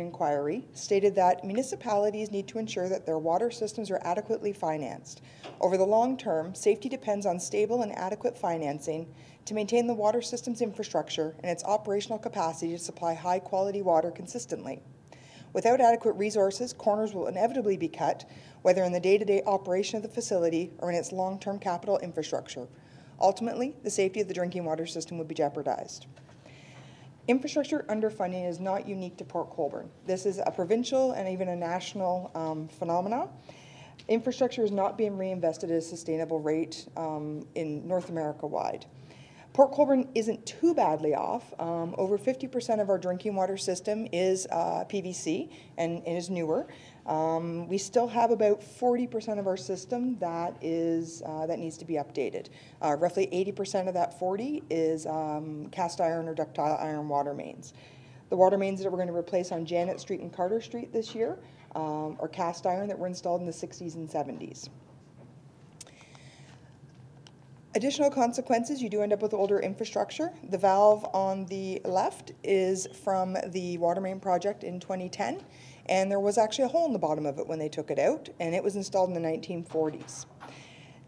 inquiry stated that municipalities need to ensure that their water systems are adequately financed. Over the long term, safety depends on stable and adequate financing to maintain the water system's infrastructure and its operational capacity to supply high-quality water consistently. Without adequate resources, corners will inevitably be cut, whether in the day-to-day operation of the facility or in its long-term capital infrastructure. Ultimately, the safety of the drinking water system would be jeopardized. Infrastructure underfunding is not unique to Port Colborne. This is a provincial and even a national phenomena. Infrastructure is not being reinvested at a sustainable rate in North America wide. Port Colborne isn't too badly off. Over 50% of our drinking water system is PVC and is newer. We still have about 40% of our system that needs to be updated. Roughly 80% of that 40 is cast iron or ductile iron water mains. The water mains that we're going to replace on Janet Street and Carter Street this year are cast iron that were installed in the 60s and 70s. Additional consequences, you do end up with older infrastructure. The valve on the left is from the water main project in 2010, and there was actually a hole in the bottom of it when they took it out, and it was installed in the 1940s.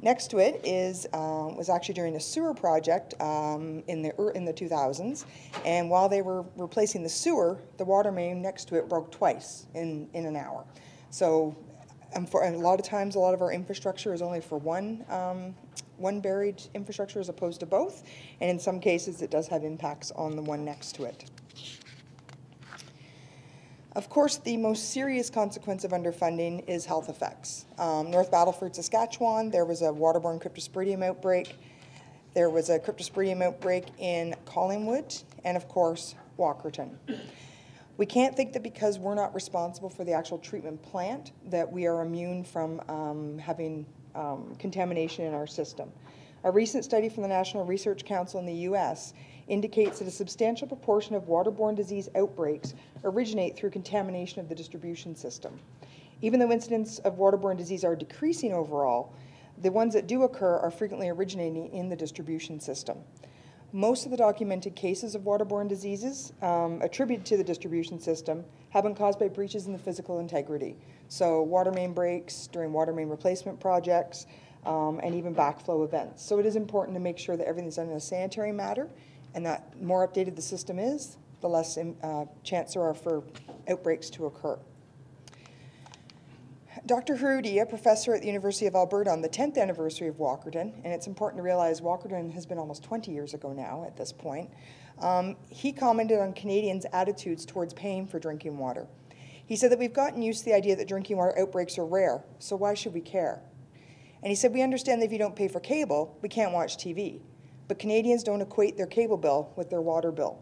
Next to it was actually during a sewer project in the 2000s, and while they were replacing the sewer, the water main next to it broke twice in an hour. So, and a lot of times, a lot of our infrastructure is only for one buried infrastructure as opposed to both, and in some cases it does have impacts on the one next to it. Of course, the most serious consequence of underfunding is health effects. North Battleford, Saskatchewan, there was a waterborne cryptosporidium outbreak. There was a cryptosporidium outbreak in Collingwood, and of course, Walkerton. We can't think that because we're not responsible for the actual treatment plant that we are immune from having contamination in our system. A recent study from the National Research Council in the US indicates that a substantial proportion of waterborne disease outbreaks originate through contamination of the distribution system. Even though incidents of waterborne disease are decreasing overall, the ones that do occur are frequently originating in the distribution system. Most of the documented cases of waterborne diseases attributed to the distribution system have been caused by breaches in the physical integrity. So water main breaks during water main replacement projects and even backflow events. So it is important to make sure that everything's done in a sanitary manner, and that the more updated the system is, the less chance there are for outbreaks to occur. Dr. Harudi, a professor at the University of Alberta on the 10th anniversary of Walkerton, and it's important to realize Walkerton has been almost 20 years ago now at this point, he commented on Canadians' attitudes towards paying for drinking water. He said that we've gotten used to the idea that drinking water outbreaks are rare, so why should we care? And he said, we understand that if you don't pay for cable, we can't watch TV, but Canadians don't equate their cable bill with their water bill.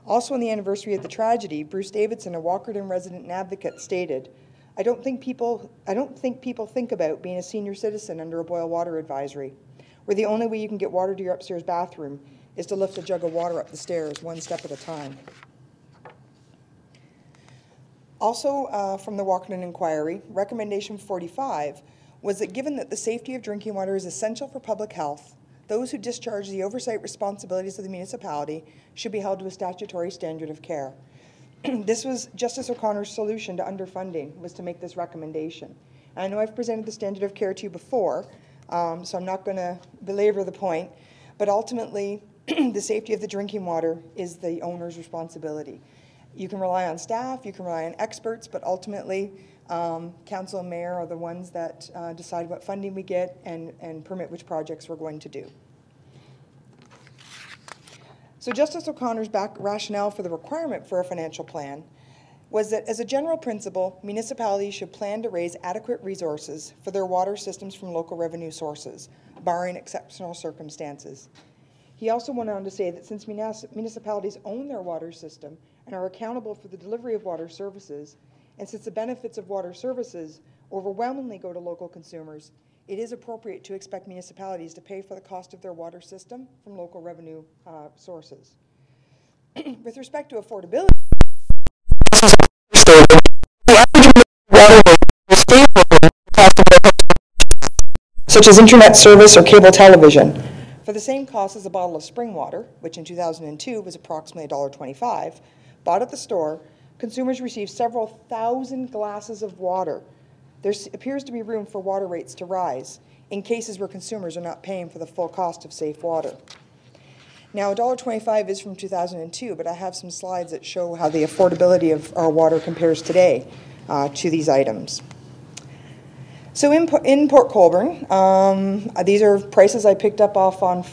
Also on the anniversary of the tragedy, Bruce Davidson, a Walkerton resident and advocate, stated, I don't think people think about being a senior citizen under a boil water advisory, where the only way you can get water to your upstairs bathroom is to lift a jug of water up the stairs one step at a time. Also from the Walkerton inquiry, recommendation 45 was that given that the safety of drinking water is essential for public health, those who discharge the oversight responsibilities of the municipality should be held to a statutory standard of care. This was Justice O'Connor's solution to underfunding, was to make this recommendation. And I know I've presented the standard of care to you before, so I'm not going to belabor the point, but ultimately the safety of the drinking water is the owner's responsibility. You can rely on staff, you can rely on experts, but ultimately council and mayor are the ones that decide what funding we get and permit which projects we're going to do. So Justice O'Connor's rationale for the requirement for a financial plan was that as a general principle, municipalities should plan to raise adequate resources for their water systems from local revenue sources, barring exceptional circumstances. He also went on to say that since municipalities own their water system and are accountable for the delivery of water services, and since the benefits of water services overwhelmingly go to local consumers, it is appropriate to expect municipalities to pay for the cost of their water system from local revenue sources. With respect to affordability, such as internet service or cable television, for the same cost as a bottle of spring water, which in 2002 was approximately $1.25, bought at the store, consumers receive several thousand glasses of water. There appears to be room for water rates to rise in cases where consumers are not paying for the full cost of safe water. Now, $1.25 is from 2002, but I have some slides that show how the affordability of our water compares today to these items. So in Port Colborne, these are prices I picked up off on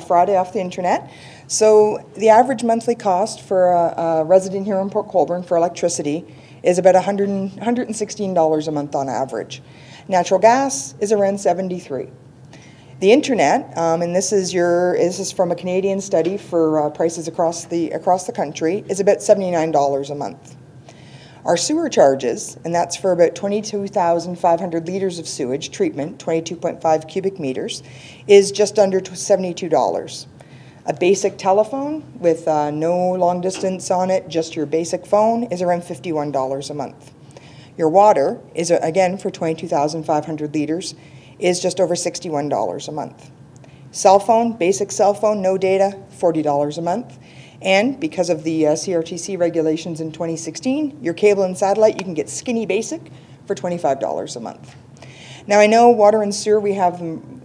Friday off the internet. So the average monthly cost for a resident here in Port Colborne for electricity is about $116 a month on average. Natural gas is around $73. The internet, and this is from a Canadian study for prices across the country, is about $79 a month. Our sewer charges, and that's for about 22,500 litres of sewage treatment, 22.5 cubic meters, is just under $72. A basic telephone with no long distance on it, just your basic phone, is around $51 a month. Your water is, again, for 22,500 litres, is just over $61 a month. Cell phone, basic cell phone, no data, $40 a month. And because of the CRTC regulations in 2016, your cable and satellite, you can get skinny basic for $25 a month. Now, I know water and sewer,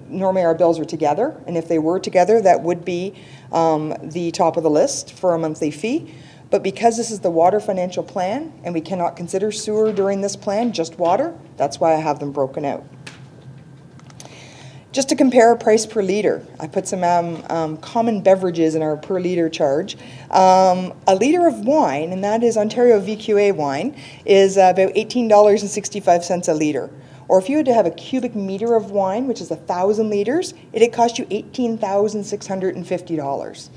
normally our bills are together, and if they were together, that would be the top of the list for a monthly fee. But because this is the water financial plan, and we cannot consider sewer during this plan, just water, that's why I have them broken out. Just to compare price per litre, I put some common beverages in our per litre charge. A litre of wine, and that is Ontario VQA wine, is about $18.65 a litre. Or if you had to have a cubic metre of wine, which is 1,000 litres, it'd cost you $18,650.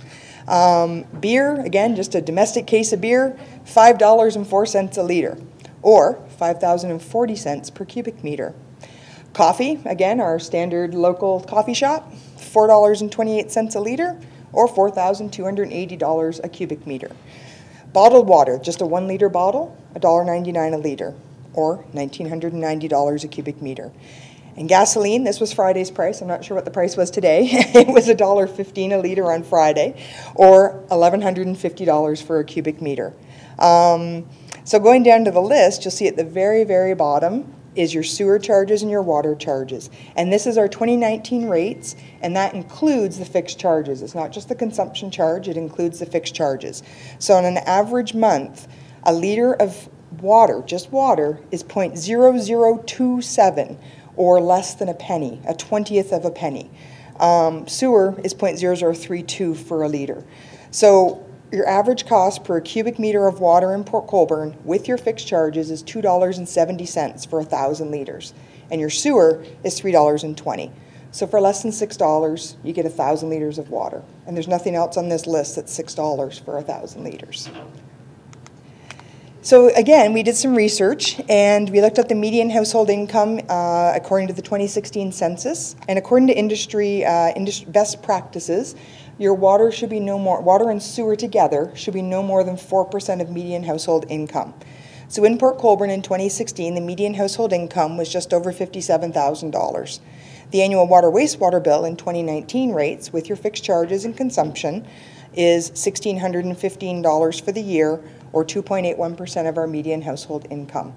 Beer, again, just a domestic case of beer, $5.04 a litre, or $5,040 per cubic metre. Coffee, again, our standard local coffee shop, $4.28 a litre, or $4,280 a cubic metre. Bottled water, just a 1 litre bottle, $1.99 a litre, or $1,990 a cubic metre. And gasoline, this was Friday's price. I'm not sure what the price was today. It was $1.15 a litre on Friday, or $1,150 for a cubic metre. So going down to the list, you'll see at the very, very bottom is your sewer charges and your water charges. And this is our 2019 rates, and that includes the fixed charges. It's not just the consumption charge, it includes the fixed charges. So on an average month, a litre of water, just water, is 0.0027, or less than a penny, a 20th of a penny. Sewer is 0.0032 for a litre. So your average cost per cubic metre of water in Port Colborne with your fixed charges is $2.70 for 1,000 litres. And your sewer is $3.20. So for less than $6, you get 1,000 litres of water. And there's nothing else on this list that's $6 for 1,000 litres. So again, we did some research, and we looked at the median household income according to the 2016 census. And according to industry best practices, your water should be no more, water and sewer together should be no more than 4% of median household income. So in Port Colborne in 2016, the median household income was just over $57,000. The annual water wastewater bill in 2019 rates, with your fixed charges and consumption, is $1,615 for the year, or 2.81% of our median household income.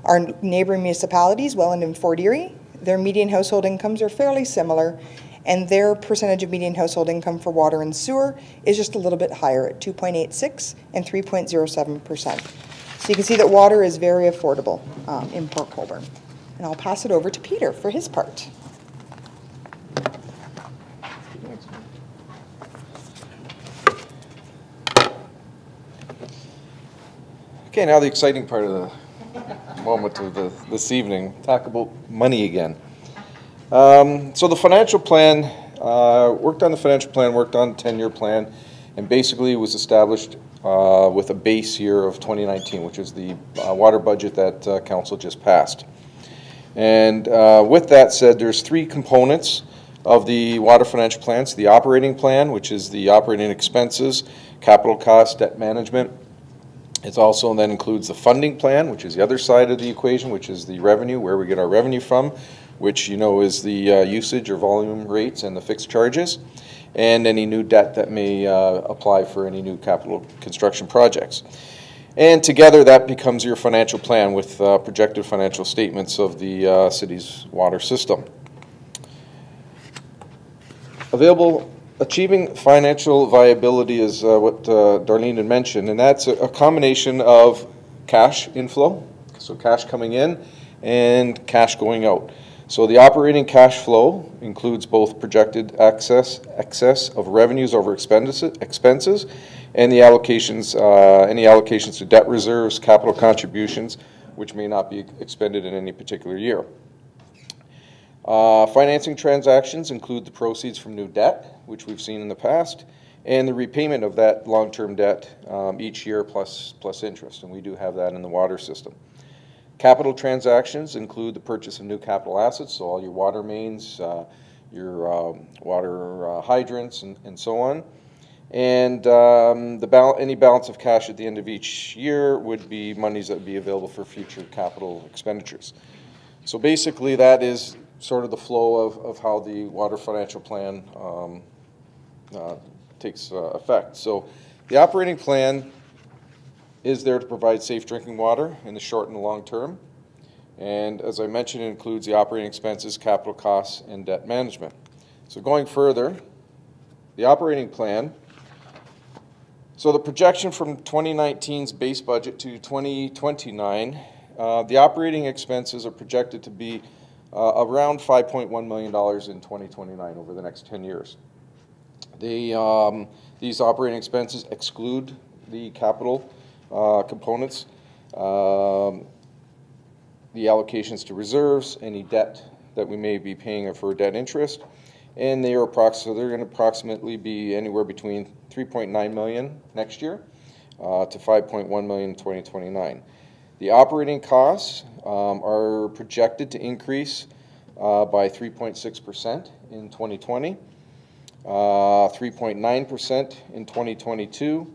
Our neighboring municipalities, Welland and Fort Erie, their median household incomes are fairly similar, and their percentage of median household income for water and sewer is just a little bit higher at 2.86 and 3.07%. So you can see that water is very affordable in Port Colborne. And I'll pass it over to Peter for his part. Okay, now the exciting part of the moment of this evening, talk about money again. So the financial plan, worked on the 10-year plan, and basically was established with a base year of 2019, which is the water budget that Council just passed. And with that said, there's three components of the water financial plan. So the operating plan, which is the operating expenses, capital costs, debt management. It also then includes the funding plan, which is the other side of the equation, which is the revenue, where we get our revenue from, which you know is the usage or volume rates and the fixed charges, and any new debt that may apply for any new capital construction projects. And together that becomes your financial plan with projected financial statements of the city's water system. Achieving financial viability is what Darlene had mentioned, and that's a combination of cash inflow, so cash coming in, and cash going out. So the operating cash flow includes both projected excess of revenues over expenses, and the allocations, any allocations to debt reserves, capital contributions, which may not be expended in any particular year. Financing transactions include the proceeds from new debt, which we've seen in the past, and the repayment of that long-term debt each year plus interest, and we do have that in the water system. Capital transactions include the purchase of new capital assets, so all your water mains, your water hydrants, and so on. And any balance of cash at the end of each year would be monies that would be available for future capital expenditures. So basically that is sort of the flow of how the water financial plan takes effect. So the operating plan is there to provide safe drinking water in the short and the long term. And as I mentioned, it includes the operating expenses, capital costs, and debt management. So going further, the operating plan. So the projection from 2019's base budget to 2029, the operating expenses are projected to be around $5.1 million in 2029 over the next 10 years. These operating expenses exclude the capital components, the allocations to reserves, any debt that we may be paying for debt interest, and they're going to approximately be anywhere between $3.9 million next year to $5.1 million in 2029. The operating costs are projected to increase by 3.6% in 2020, 3.9% in 2022,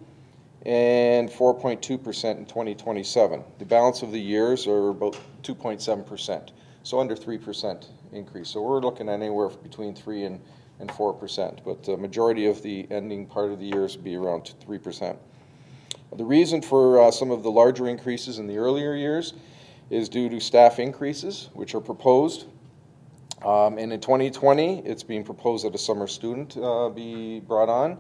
and 4.2% in 2027. The balance of the years are about 2.7%, so under 3% increase. So we're looking at anywhere between 3 and 4%, but the majority of the ending part of the years will be around 3%. The reason for some of the larger increases in the earlier years is due to staff increases, which are proposed. And in 2020, it's being proposed that a summer student be brought on.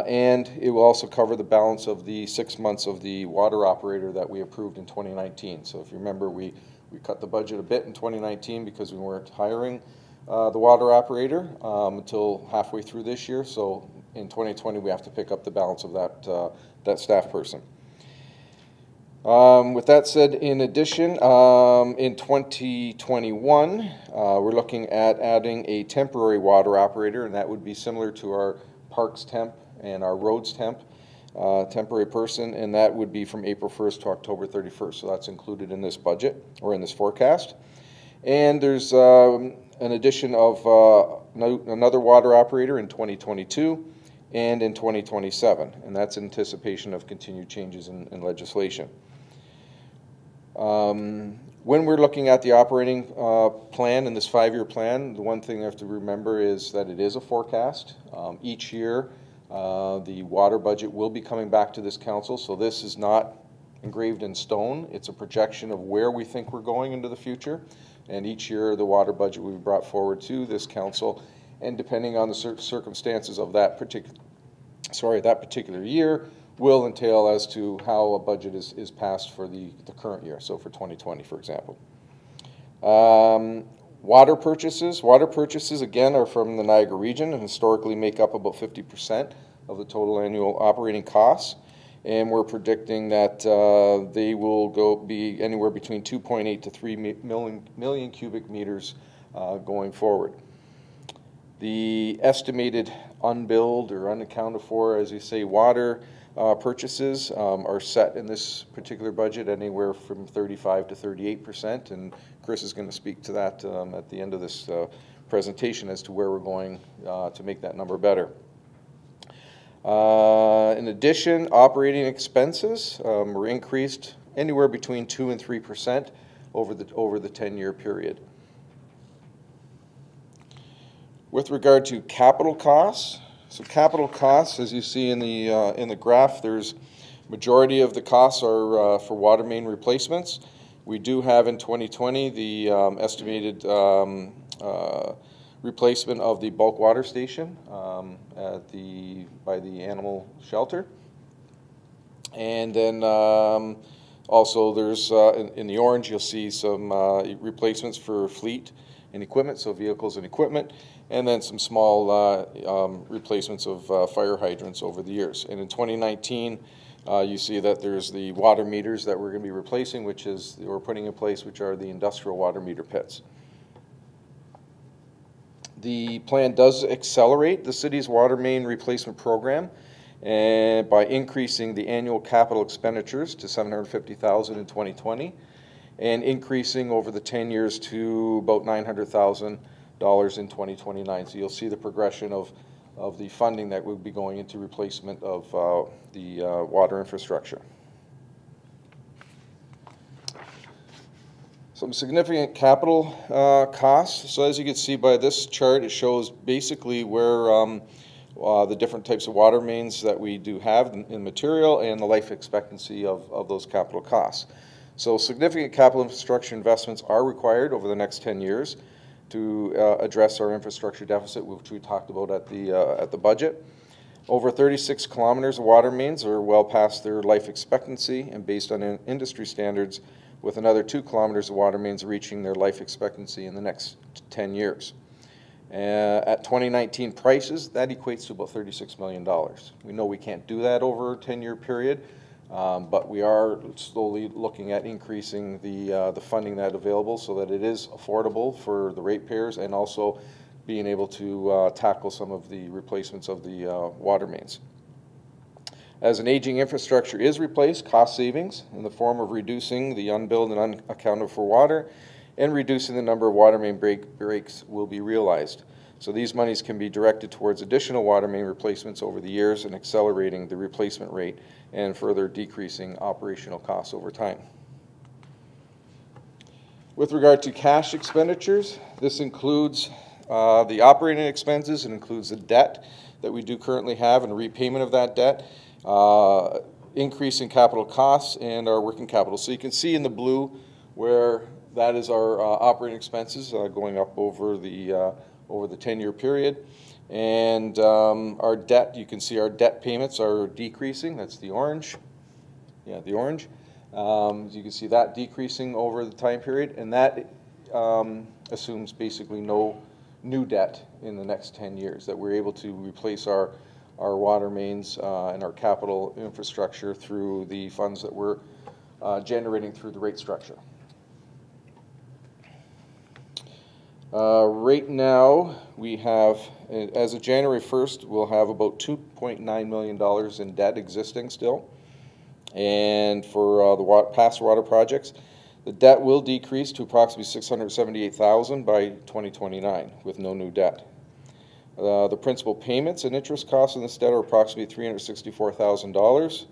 And it will also cover the balance of the 6 months of the water operator that we approved in 2019. So if you remember, we cut the budget a bit in 2019 because we weren't hiring the water operator until halfway through this year. So in 2020, we have to pick up the balance of that staff person. With that said, in addition, in 2021, we're looking at adding a temporary water operator, and that would be similar to our parks temp and our roads temp, temporary person, and that would be from April 1st to October 31st. So that's included in this budget or in this forecast. And there's an addition of another water operator in 2022 and in 2027, and that's in anticipation of continued changes in legislation. When we're looking at the operating plan in this 5-year plan, the one thing you have to remember is that it is a forecast. Each year, the water budget will be coming back to this council, so this is not engraved in stone. It's a projection of where we think we're going into the future, and each year the water budget will be brought forward to this council, and depending on the circumstances of that particular year, will entail as to how a budget is passed for the current year, so for 2020, for example. Water purchases, again, are from the Niagara region and historically make up about 50% of the total annual operating costs, and we're predicting that they will be anywhere between 2.8 to 3 million cubic meters going forward. The estimated unbilled or unaccounted for, as you say, water purchases are set in this particular budget anywhere from 35 to 38%, and Chris is going to speak to that at the end of this presentation as to where we're going to make that number better. In addition, operating expenses were increased anywhere between 2 and 3% over the 10-year period. With regard to capital costs, so capital costs, as you see in the graph, there's Majority of the costs are for water main replacements. We do have in 2020 the estimated replacement of the bulk water station by the animal shelter. And then also there's, in the orange, you'll see some replacements for fleet and equipment, so vehicles and equipment, and then some small replacements of fire hydrants over the years. And in 2019, you see that there's the water meters that we're going to be replacing, we're putting in place, which are the industrial water meter pits. The plan does accelerate the city's water main replacement program, and by increasing the annual capital expenditures to $750,000 in 2020, and increasing over the 10 years to about $900,000 in 2029. So you'll see the progression of the funding that will be going into replacement of the water infrastructure. Some significant capital costs. So as you can see by this chart, it shows basically where the different types of water mains that we do have in material and the life expectancy of those capital costs. So significant capital infrastructure investments are required over the next 10 years to address our infrastructure deficit, which we talked about at the budget. Over 36 kilometers of water mains are well past their life expectancy, and based on industry standards, with another 2 kilometers of water mains reaching their life expectancy in the next 10 years. At 2019 prices, that equates to about $36 million. We know we can't do that over a 10-year period, but we are slowly looking at increasing the funding that's available so that it is affordable for the ratepayers, and also being able to tackle some of the replacements of the water mains. As an aging infrastructure is replaced, cost savings in the form of reducing the unbilled and unaccounted for water and reducing the number of water main breaks will be realized. So these monies can be directed towards additional water main replacements over the years and accelerating the replacement rate and further decreasing operational costs over time. With regard to cash expenditures, this includes the operating expenses, it includes the debt that we do currently have and repayment of that debt, increase in capital costs, and our working capital. So you can see in the blue where that is our operating expenses going up over the 10-year period. And our debt, you can see our debt payments are decreasing. That's the orange. Yeah, the orange. You can see that decreasing over the time period, and that assumes basically no new debt in the next 10 years, that we're able to replace our water mains and our capital infrastructure through the funds that we're generating through the rate structure. Right now, we have, as of January 1st, we'll have about $2.9 million in debt existing still. And for the past water projects, the debt will decrease to approximately $678,000 by 2029 with no new debt. The principal payments and interest costs on this debt are approximately $364,000.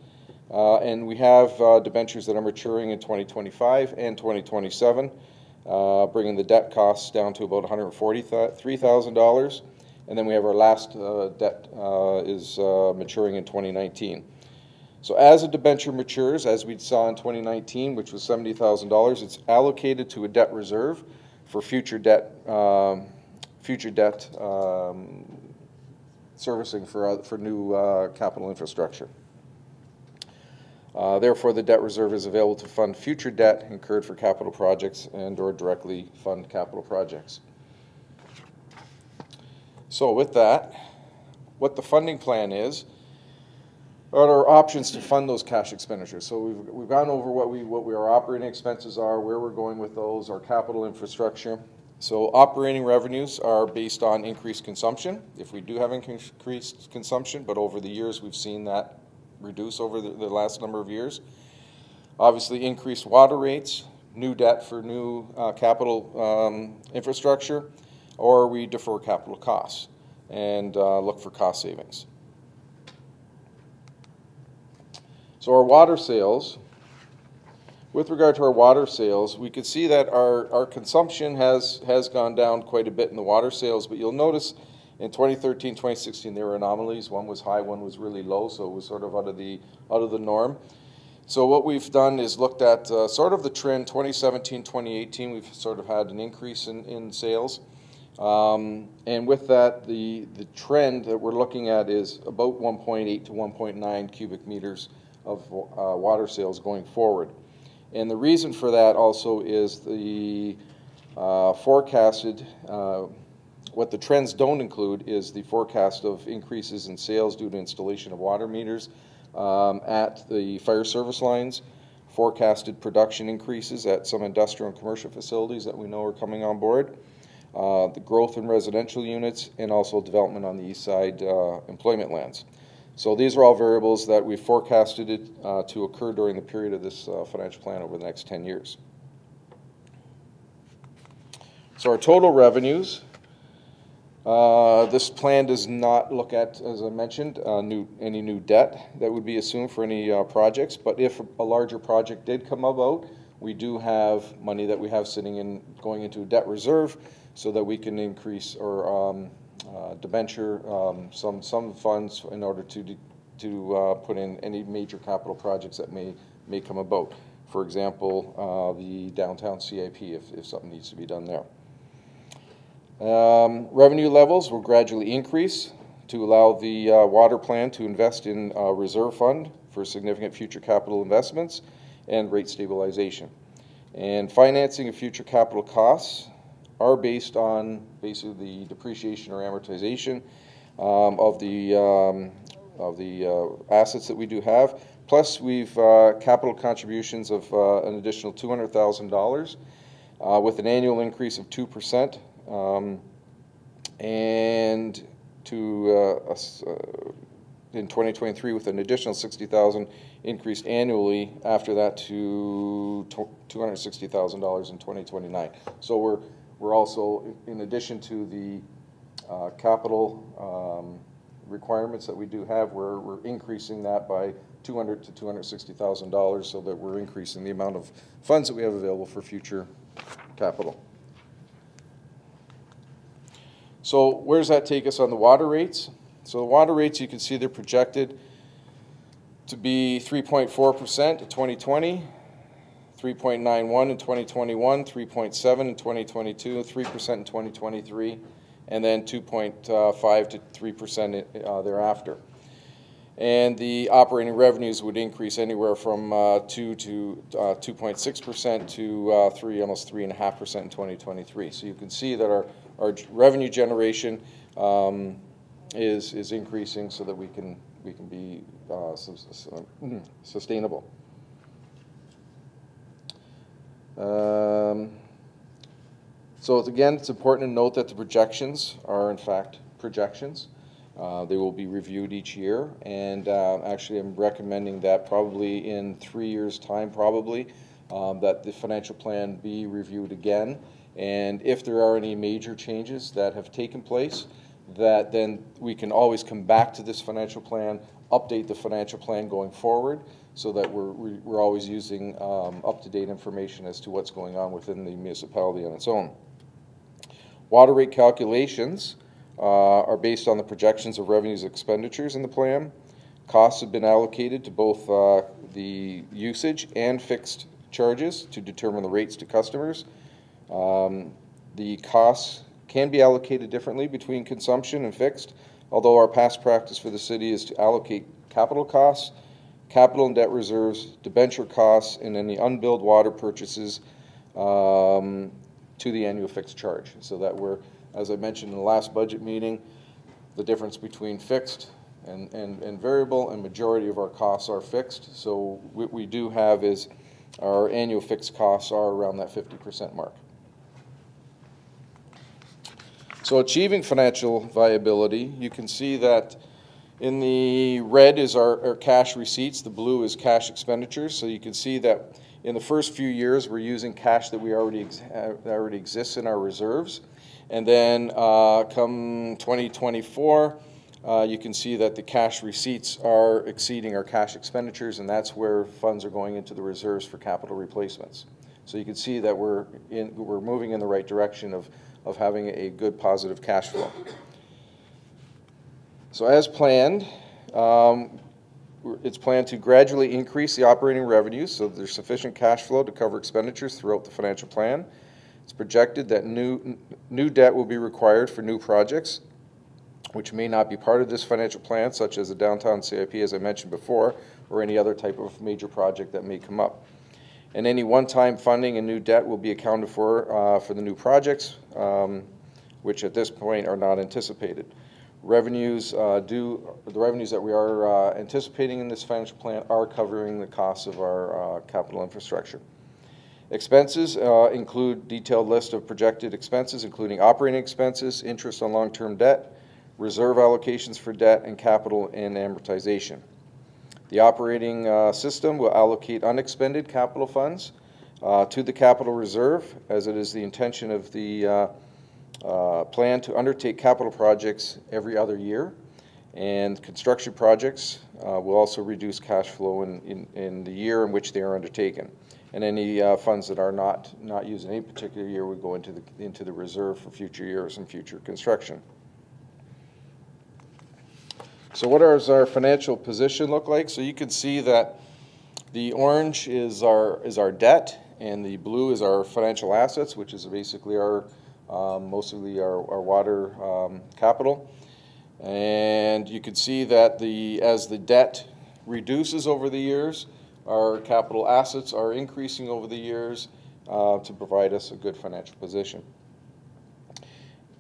And we have debentures that are maturing in 2025 and 2027. Bringing the debt costs down to about $143,000. And then we have our last debt is maturing in 2019. So as a debenture matures, as we saw in 2019, which was $70,000, it's allocated to a debt reserve for future debt servicing for new capital infrastructure. Therefore, the debt reserve is available to fund future debt incurred for capital projects and/or directly fund capital projects. So with that, what the funding plan is, what are our options to fund those cash expenditures? So we've gone over what our operating expenses are, where we're going with those, our capital infrastructure. So operating revenues are based on increased consumption. If we do have increased consumption, but over the years we've seen that reduce over the last number of years. Obviously increased water rates, new debt for new capital infrastructure, or we defer capital costs and look for cost savings. So our water sales, with regard to our water sales, we could see that our consumption has gone down quite a bit in the water sales, but you'll notice In 2013, 2016, there were anomalies. One was high, one was really low, so it was sort of out of the norm. So what we've done is looked at sort of the trend. 2017, 2018, we've sort of had an increase in sales. And with that, the trend that we're looking at is about 1.8 to 1.9 cubic meters of water sales going forward. And the reason for that also is the forecasted, what the trends don't include is the forecast of increases in sales due to installation of water meters at the fire service lines, forecasted production increases at some industrial and commercial facilities that we know are coming on board, the growth in residential units, and also development on the east side employment lands. So these are all variables that we've forecasted it to occur during the period of this financial plan over the next 10 years. So our total revenues, this plan does not look at, as I mentioned, any new debt that would be assumed for any projects, but if a larger project did come about, we do have money that we have sitting in, going into a debt reserve so that we can increase or debenture some funds in order to put in any major capital projects that may come about. For example, the downtown CIP if something needs to be done there. Revenue levels will gradually increase to allow the water plan to invest in a reserve fund for significant future capital investments and rate stabilization. And financing of future capital costs are based on basically the depreciation or amortization of the assets that we do have. Plus, we've capital contributions of an additional $200,000 with an annual increase of 2%, and in 2023 with an additional $60,000 increased annually after that to $260,000 in 2029. So we're also, in addition to the capital requirements that we do have, we're increasing that by $200,000 to $260,000 so that we're increasing the amount of funds that we have available for future capital. So where does that take us on the water rates? So the water rates, you can see they're projected to be 3.4% in 2020, 3.91 in 2021, 3.7 in 2022, 3% in 2023, and then 2.5 to 3% thereafter. And the operating revenues would increase anywhere from 2 to 2.6% to almost 3.5% in 2023. So you can see that our revenue generation is increasing so that we can be sustainable. So again, it's important to note that the projections are in fact projections. They will be reviewed each year, and actually I'm recommending that probably in 3 years' time that the financial plan be reviewed again, and if there are any major changes that have taken place, that then we can always come back to this financial plan, update the financial plan going forward, so that we're always using up-to-date information as to what's going on within the municipality on its own. Water rate calculations are based on the projections of revenues and expenditures in the plan. Costs have been allocated to both the usage and fixed charges to determine the rates to customers. The costs can be allocated differently between consumption and fixed, although our past practice for the city is to allocate capital costs, capital and debt reserves, debenture costs, and any unbilled water purchases to the annual fixed charge, so that we're, as I mentioned in the last budget meeting, the difference between fixed and variable, and majority of our costs are fixed. So what we do have is our annual fixed costs are around that 50% mark. So achieving financial viability, you can see that in the red is our cash receipts, the blue is cash expenditures. So you can see that in the first few years we're using cash that already exists in our reserves. And then come 2024, you can see that the cash receipts are exceeding our cash expenditures, and that's where funds are going into the reserves for capital replacements. So you can see that we're moving in the right direction of having a good positive cash flow. So as planned, it's planned to gradually increase the operating revenues so there's sufficient cash flow to cover expenditures throughout the financial plan. It's projected that new debt will be required for new projects, which may not be part of this financial plan, such as the downtown CIP, as I mentioned before, or any other type of major project that may come up. And any one-time funding and new debt will be accounted for the new projects, which at this point are not anticipated. The revenues that we are anticipating in this financial plan are covering the costs of our capital infrastructure. Expenses include detailed list of projected expenses, including operating expenses, interest on long-term debt, reserve allocations for debt, and capital and amortization. The operating system will allocate unexpended capital funds to the capital reserve, as it is the intention of the plan to undertake capital projects every other year, and construction projects will also reduce cash flow in the year in which they are undertaken. And any funds that are not used in any particular year would go into the reserve for future years and future construction. So what does our financial position look like? So you can see that the orange is our debt, and the blue is our financial assets, which is basically our mostly our water capital. And you can see that as the debt reduces over the years, our capital assets are increasing over the years to provide us a good financial position.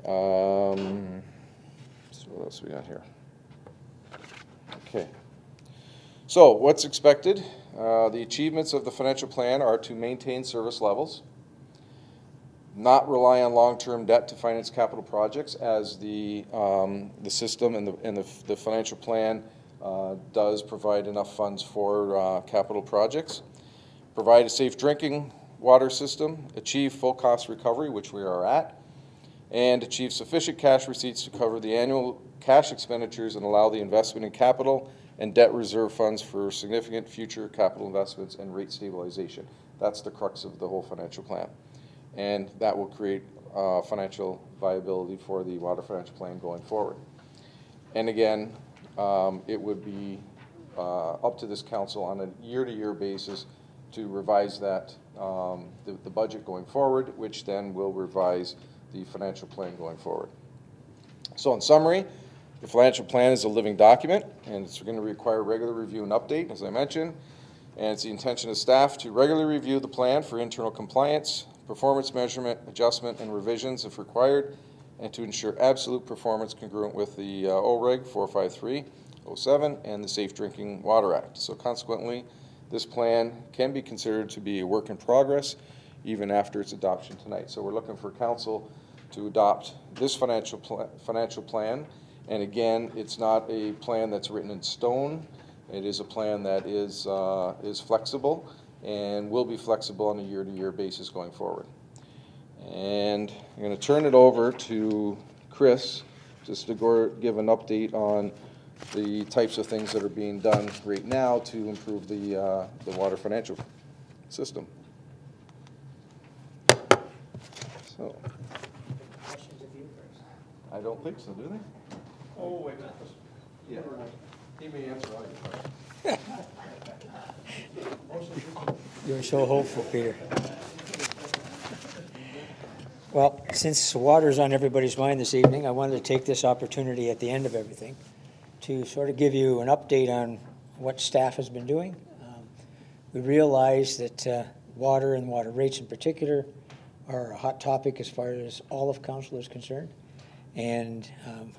So what else we got here? Okay. So what's expected? The achievements of the financial plan are to maintain service levels, not rely on long-term debt to finance capital projects, as the system and the financial plan does provide enough funds for capital projects. Provide a safe drinking water system, achieve full cost recovery, which we are at, and achieve sufficient cash receipts to cover the annual cash expenditures and allow the investment in capital and debt reserve funds for significant future capital investments and rate stabilization. That's the crux of the whole financial plan. And that will create financial viability for the water financial plan going forward. And again, it would be up to this council on a year-to-year basis to revise that, the budget going forward, which then will revise the financial plan going forward. So in summary, the financial plan is a living document, and it's going to require regular review and update, as I mentioned. And it's the intention of staff to regularly review the plan for internal compliance, performance measurement, adjustment, and revisions if required, and to ensure absolute performance congruent with the OREG 45307 and the Safe Drinking Water Act. So consequently, this plan can be considered to be a work in progress even after its adoption tonight. So we're looking for council to adopt this financial plan. And again, it's not a plan that's written in stone. It is a plan that is flexible and will be flexible on a year-to-year basis going forward. And I'm going to turn it over to Chris just to give an update on the types of things that are being done right now to improve the water financial system. So, I don't think so, do they? Oh, wait a minute. Yeah. He may answer all your questions. You're so hopeful, Peter. Well, since water's on everybody's mind this evening, I wanted to take this opportunity at the end of everything to sort of give you an update on what staff has been doing. We realize that water and water rates in particular are a hot topic as far as all of council is concerned. And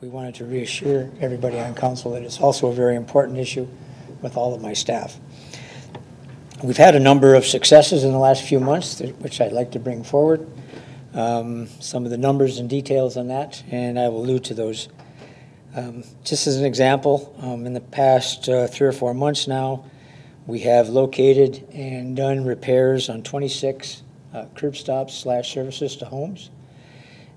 we wanted to reassure everybody on council that it's also a very important issue with all of my staff. We've had a number of successes in the last few months, which I'd like to bring forward. Some of the numbers and details on that, and I will allude to those. Just as an example, in the past 3 or 4 months now, we have located and done repairs on 26 curb stops / services to homes.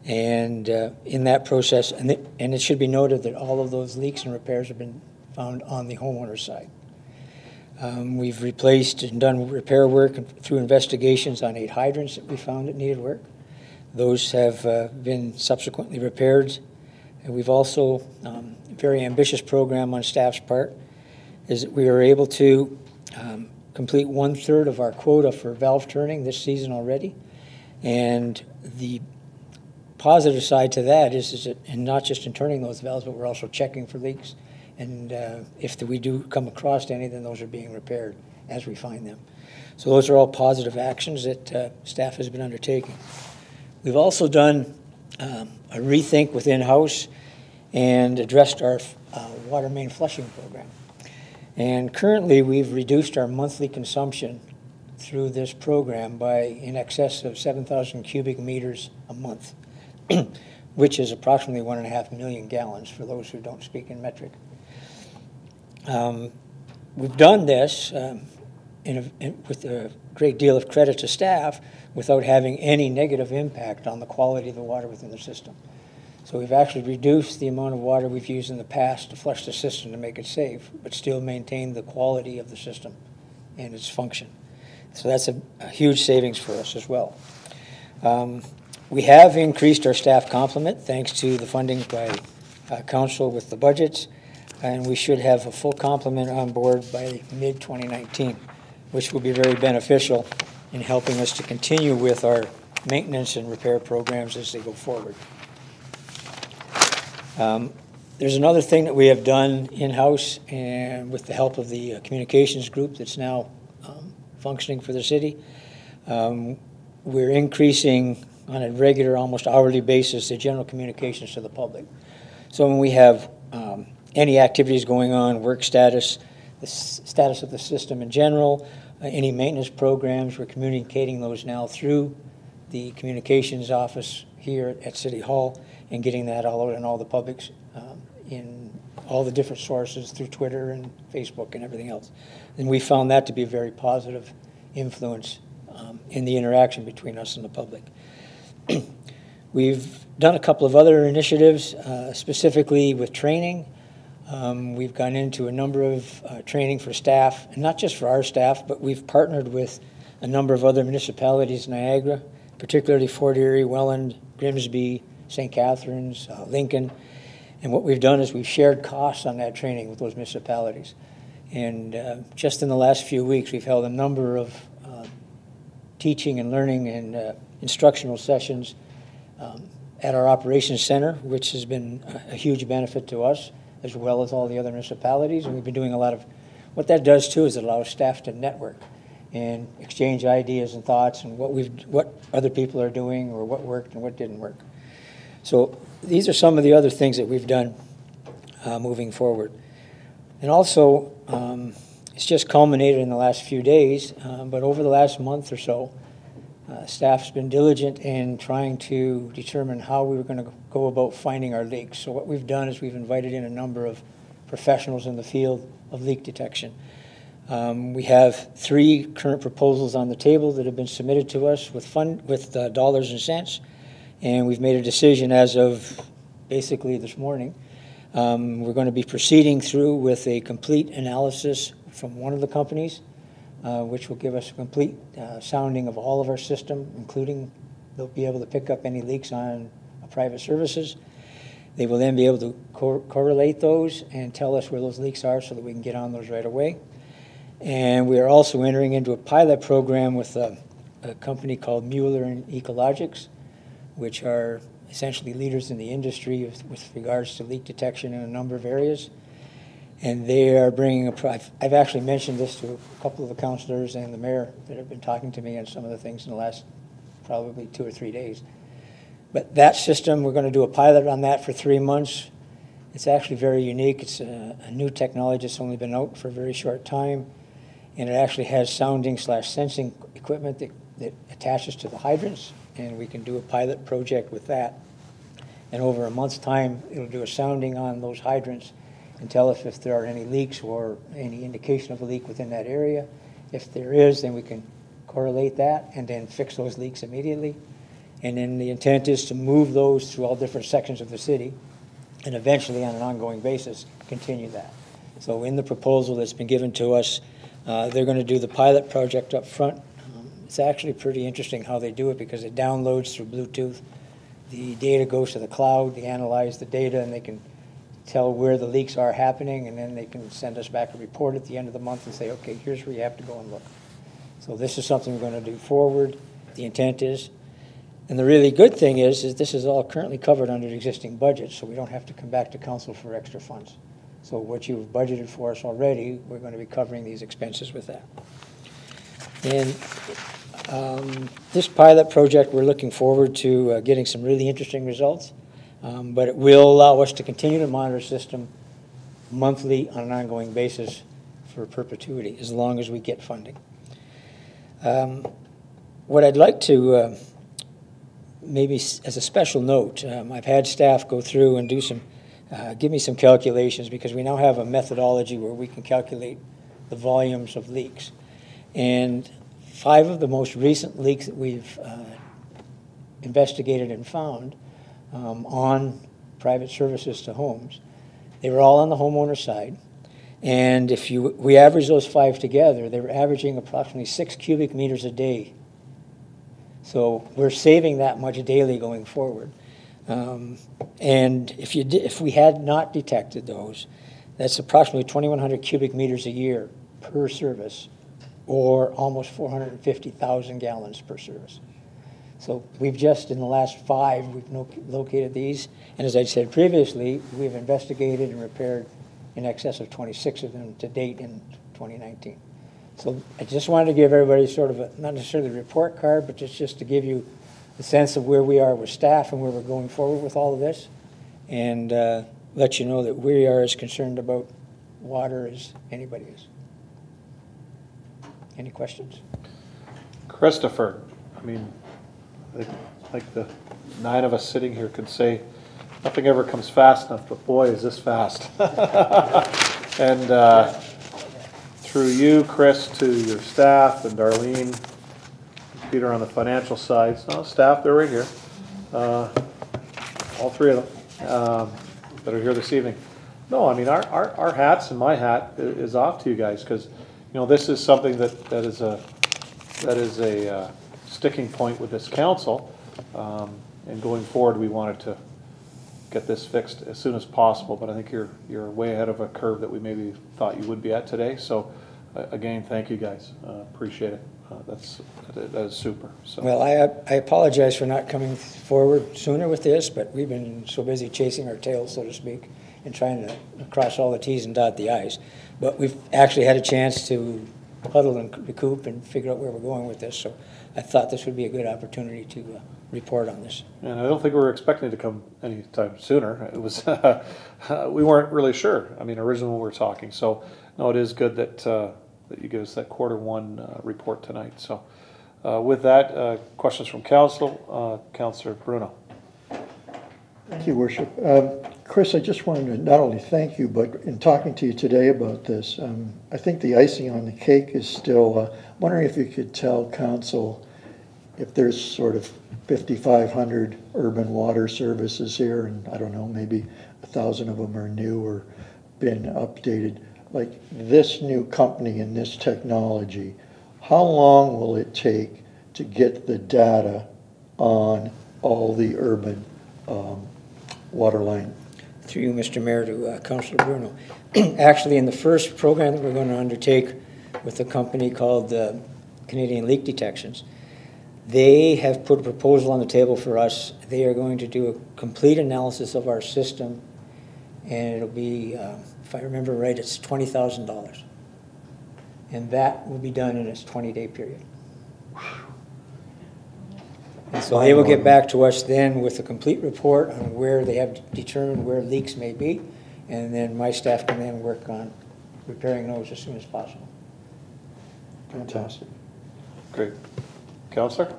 And in that process, and it should be noted that all of those leaks and repairs have been found on the homeowner's side. We've replaced and done repair work through investigations on 8 hydrants that we found that needed work. Those have been subsequently repaired. And we've also very ambitious program on staff's part, is that we were able to complete 1/3 of our quota for valve turning this season already. And the positive side to that is that, and not just in turning those valves, but we're also checking for leaks. And if we do come across any, then those are being repaired as we find them. So those are all positive actions that staff has been undertaking. We've also done a rethink within house and addressed our water main flushing program. And currently, we've reduced our monthly consumption through this program by in excess of 7,000 cubic meters a month, which is approximately 1.5 million gallons for those who don't speak in metric. We've done this with a great deal of credit to staff without having any negative impact on the quality of the water within the system. So we've actually reduced the amount of water we've used in the past to flush the system to make it safe, but still maintain the quality of the system and its function. So that's a huge savings for us as well. We have increased our staff complement thanks to the funding by council with the budgets, and we should have a full complement on board by mid-2019, which will be very beneficial in helping us to continue with our maintenance and repair programs as they go forward. There's another thing that we have done in-house and with the help of the communications group that's now functioning for the city. We're increasing on a regular, almost hourly basis, the general communications to the public. So when we have any activities going on, work status, the status of the system in general, any maintenance programs, we're communicating those now through the communications office here at City Hall and getting that all out in all the publics in all the different sources through Twitter and Facebook and everything else. And we found that to be a very positive influence in the interaction between us and the public. We've done a couple of other initiatives, specifically with training. We've gone into a number of training for staff, and not just for our staff, but we've partnered with a number of other municipalities in Niagara, particularly Fort Erie, Welland, Grimsby, St. Catharines, Lincoln. And what we've done is we've shared costs on that training with those municipalities. And just in the last few weeks, we've held a number of teaching and learning and instructional sessions at our operations center, which has been a huge benefit to us, as well as all the other municipalities. And we've been doing a lot of, what that does too is it allows staff to network and exchange ideas and thoughts and what other people are doing or what worked and what didn't work. So these are some of the other things that we've done moving forward. And also, it's just culminated in the last few days, but over the last month or so, staff's been diligent in trying to determine how we were going to go about finding our leaks. So what we've done is we've invited in a number of professionals in the field of leak detection. We have 3 current proposals on the table that have been submitted to us with dollars and cents, and we've made a decision as of basically this morning. We're going to be proceeding through with a complete analysis from one of the companies, which will give us a complete sounding of all of our system, including they'll be able to pick up any leaks on private services. They will then be able to correlate those and tell us where those leaks are so that we can get on those right away. And we are also entering into a pilot program with a company called Mueller and Ecologics, which are essentially leaders in the industry with regards to leak detection in a number of areas. And they are bringing I've actually mentioned this to a couple of the councilors and the mayor that have been talking to me on some of the things in the last probably 2 or 3 days. But that system, we're going to do a pilot on that for 3 months. It's actually very unique. It's a new technology that's only been out for a very short time. And it actually has sounding/sensing equipment that attaches to the hydrants. And we can do a pilot project with that. And over a month's time, it'll do a sounding on those hydrants and tell us if there are any leaks or any indication of a leak within that area. If there is, then we can correlate that and then fix those leaks immediately. And then the intent is to move those through all different sections of the city and eventually on an ongoing basis continue that. So in the proposal that's been given to us, they're going to do the pilot project up front. It's actually pretty interesting how they do it because it downloads through Bluetooth. The data goes to the cloud, they analyze the data, and they can tell where the leaks are happening, and then they can send us back a report at the end of the month and say, okay, here's where you have to go and look. So this is something we're going to do forward. The intent is, and the really good thing is this is all currently covered under the existing budget, so we don't have to come back to council for extra funds. So what you've budgeted for us already, we're going to be covering these expenses with that. And this pilot project, we're looking forward to getting some really interesting results, but it will allow us to continue to monitor the system monthly on an ongoing basis for perpetuity, as long as we get funding. What I'd like to, maybe as a special note, I've had staff go through and do some, give me some calculations, because we now have a methodology where we can calculate the volumes of leaks. And 5 of the most recent leaks that we've investigated and found on private services to homes, they were all on the homeowner side. And if we average those 5 together, they were averaging approximately 6 cubic meters a day. So we're saving that much daily going forward. And if we had not detected those, that's approximately 2,100 cubic meters a year per service, or almost 450,000 gallons per service. So we've just, in the last 5, we've located these. And as I said previously, we've investigated and repaired in excess of 26 of them to date in 2019. So I just wanted to give everybody sort of a, not necessarily a report card, but just to give you a sense of where we are with staff and where we're going forward with all of this, and let you know that we are as concerned about water as anybody is. Any questions? Christopher, I mean, like the 9 of us sitting here could say, nothing ever comes fast enough, but boy, is this fast. And through you, Chris, to your staff, and Darlene, Peter on the financial side, no, staff, they're right here, all 3 of them that are here this evening. No, I mean, our hats, and my hat is off to you guys, because you know, this is something that is a sticking point with this council, and going forward, we wanted to get this fixed as soon as possible. But I think you're way ahead of a curve that we maybe thought you would be at today. So, again, thank you guys. Appreciate it. That is super. So. Well, I apologize for not coming forward sooner with this, but we've been so busy chasing our tails, so to speak, and trying to cross all the T's and dot the I's. But we've actually had a chance to huddle and recoup and figure out where we're going with this. So I thought this would be a good opportunity to report on this. And I don't think we were expecting it to come anytime sooner. It was we weren't really sure. I mean, originally we were talking. So no, it is good that that you give us that Q1 report tonight. So with that, questions from council. Councillor Bruno. Thank you, Worship. Chris, I just wanted to not only thank you, but in talking to you today about this, I think the icing on the cake is still, wondering if you could tell council if there's sort of 5,500 urban water services here, and I don't know, maybe 1,000 of them are new or been updated. Like this new company and this technology, how long will it take to get the data on all the urban water line? Through you, Mr. Mayor, to Councillor Bruno. Actually, in the first program that we're going to undertake with a company called Canadian Leak Detections, they have put a proposal on the table for us. They are going to do a complete analysis of our system, and it'll be, if I remember right, it's $20,000. And that will be done in its 20-day period. And so they will get back to us then with a complete report on where they have determined where leaks may be, and then my staff can then work on repairing those as soon as possible. Fantastic. Great. Councillor?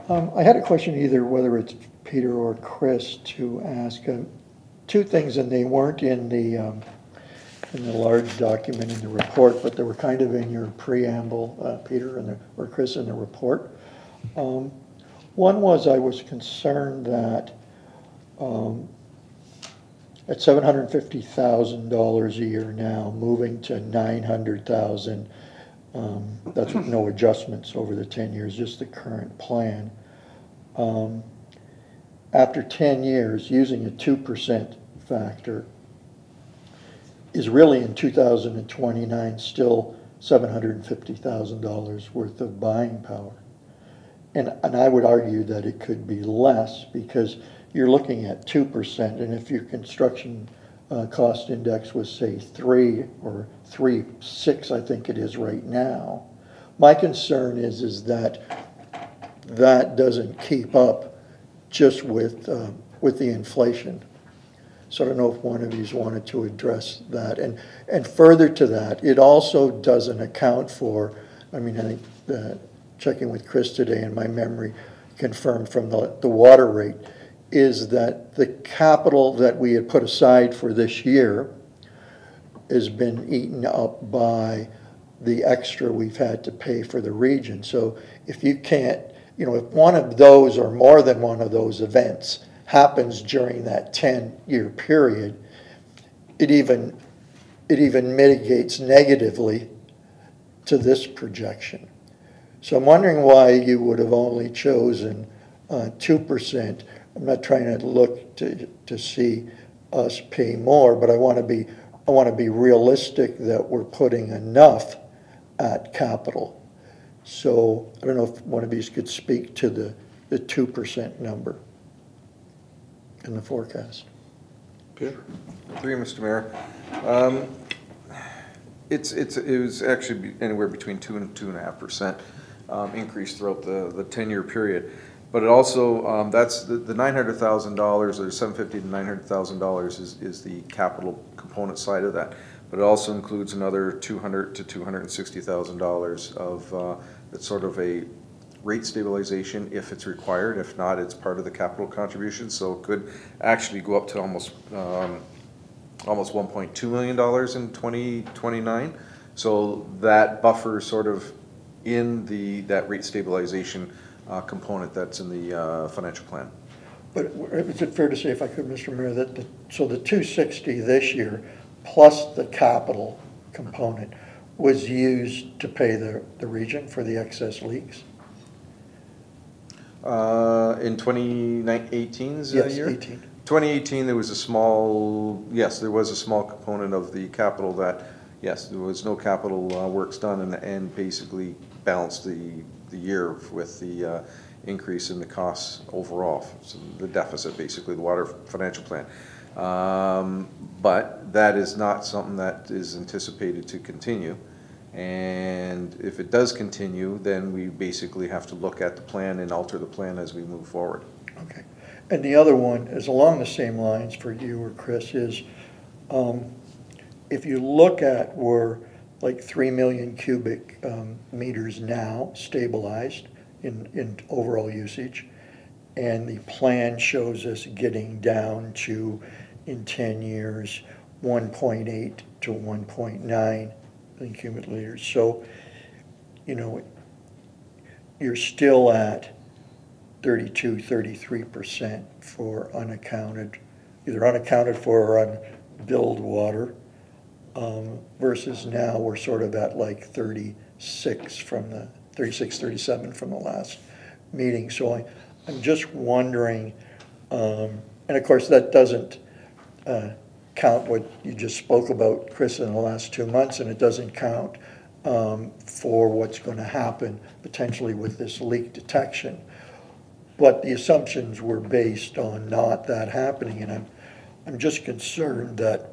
I had a question, either whether it's Peter or Chris, to ask 2 things, and they weren't in the large document in the report, but they were kind of in your preamble, Peter or Chris, in the report. One was, I was concerned that at $750,000 a year now, moving to $900,000, that's with no adjustments over the 10 years, just the current plan. After 10 years, using a 2% factor, is really in 2029 still $750,000 worth of buying power. And I would argue that it could be less because you're looking at 2%, and if your construction cost index was, say, 3 or 3.6, I think it is right now, my concern is that that doesn't keep up just with the inflation. So I don't know if one of you wanted to address that. And further to that, it also doesn't account for, I mean, I think checking with Chris today, and my memory confirmed from the water rate, is that the capital that we had put aside for this year has been eaten up by the extra we've had to pay for the region. So if you can't, you know, if one of those or more than one of those events happens during that 10-year period, it even mitigates negatively to this projection. So I'm wondering why you would have only chosen 2%. I'm not trying to look to see us pay more, but I want to be realistic that we're putting enough at capital. So I don't know if one of these could speak to the 2% number in the forecast. Peter? Through you, Mr. Mayor. It was actually anywhere between 2 and 2.5% increase throughout the 10-year period. But it also, that's the $900,000 or $750,000 to $900,000 is the capital component side of that. But it also includes another $200,000 to $260,000 of it's sort of a rate stabilization if it's required. If not, it's part of the capital contribution. So it could actually go up to almost $1.2 million in 2029. So that buffer is sort of in that rate stabilization component that's in the financial plan. But is it fair to say, if I could, Mr. Mayor, that so the 260 this year plus the capital component was used to pay the region for the excess leaks? In 2018's yes, year? 18. 2018, there was a small, yes, there was a small component of the capital that, yes, there was no capital works done and basically balanced the year with the increase in the costs overall, so the deficit, basically, the water financial plan. But that is not something that is anticipated to continue. And if it does continue, then we basically have to look at the plan and alter the plan as we move forward. Okay. And the other one is along the same lines for you or Chris is, if you look at we're like 3 million cubic meters now stabilized in overall usage, and the plan shows us getting down to, in 10 years, 1.8 to 1.9 million cubic liters. So, you know, you're still at 32, 33% for unaccounted, either unaccounted for or unbilled water, versus now we're sort of at like 36 from the 36, 37 from the last meeting. So I'm just wondering, and of course that doesn't count what you just spoke about, Chris, in the last 2 months, and it doesn't count for what's going to happen potentially with this leak detection. But the assumptions were based on not that happening, and I'm just concerned that,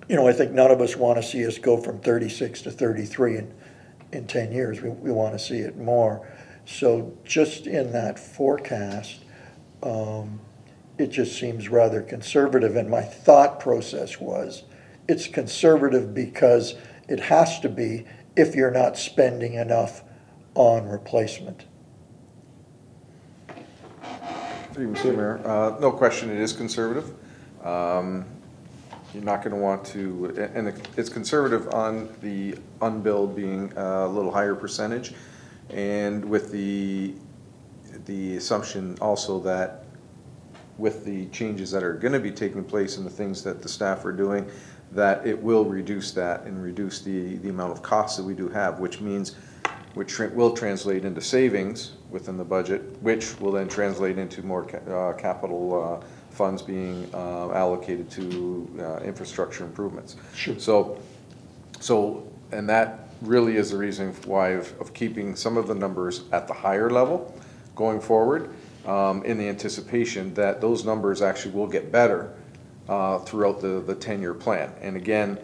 you know, I think none of us want to see us go from 36 to 33 in 10 years. We want to see it more. So just in that forecast, it just seems rather conservative. And my thought process was, it's conservative because it has to be if you're not spending enough on replacement. Through you, Mr. Mayor. No question, it is conservative. You're not going to want to, and it's conservative on the unbilled being a little higher percentage, and with the assumption also that with the changes that are going to be taking place and the things that the staff are doing, that it will reduce that and reduce the amount of costs that we do have, which means, which will translate into savings within the budget, which will then translate into more capital funds being allocated to infrastructure improvements. Sure. And that really is the reason why of keeping some of the numbers at the higher level going forward, in the anticipation that those numbers actually will get better throughout the 10-year plan. And again,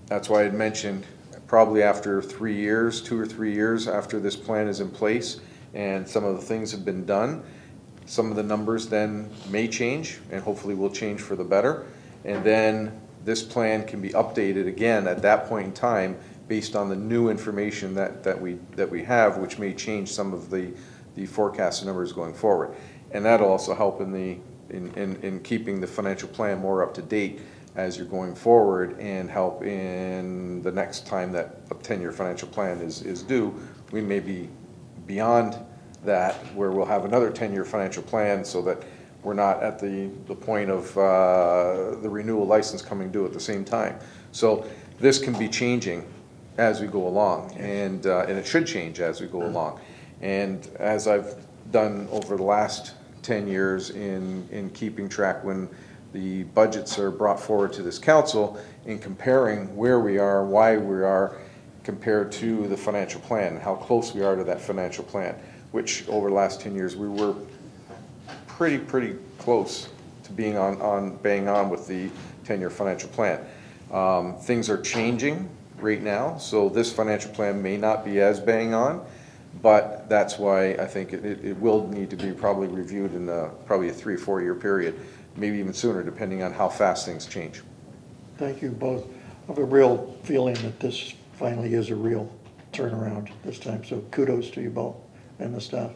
that's why I had mentioned probably after 3 years, 2 or 3 years after this plan is in place and some of the things have been done, some of the numbers then may change and hopefully will change for the better. And then this plan can be updated again at that point in time based on the new information that we have, which may change some of the forecast numbers going forward. And that'll also help in keeping the financial plan more up to date as you're going forward, and help in the next time that a 10-year financial plan is due. We may be beyond that, where we'll have another 10-year financial plan, so that we're not at the point of the renewal license coming due at the same time. So this can be changing as we go along, and it should change as we go along. And as I've done over the last 10 years in keeping track when the budgets are brought forward to this council, in comparing where we are, why we are, compared to the financial plan, how close we are to that financial plan, which over the last 10 years we were pretty close to being bang on with the 10-year financial plan. Things are changing right now, so this financial plan may not be as bang on, but that's why I think it will need to be probably reviewed in probably a 3 or 4 year period, maybe even sooner, depending on how fast things change. Thank you both. I have a real feeling that this finally is a real turnaround this time, so kudos to you both and the staff.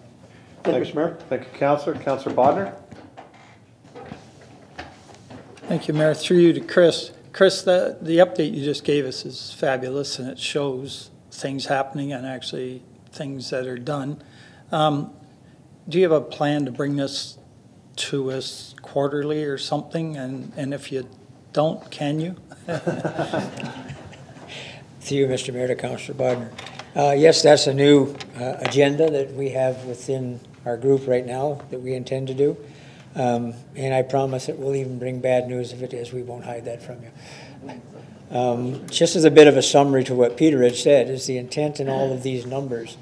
Thank you, Mr. Mayor. Thank you, Councillor. Councillor Bodnar. Thank you, Mayor. Through you to Chris. Chris, the update you just gave us is fabulous, and it shows things happening and actually things that are done. Do you have a plan to bring this to us quarterly or something? And if you don't, can you? Through you, Mr. Mayor, to Councillor Bodnar. Yes, that's a new agenda that we have within our group right now that we intend to do. And I promise it will even bring bad news if it is. We won't hide that from you. Just as a bit of a summary to what Peter had said, is the intent in all of these numbers,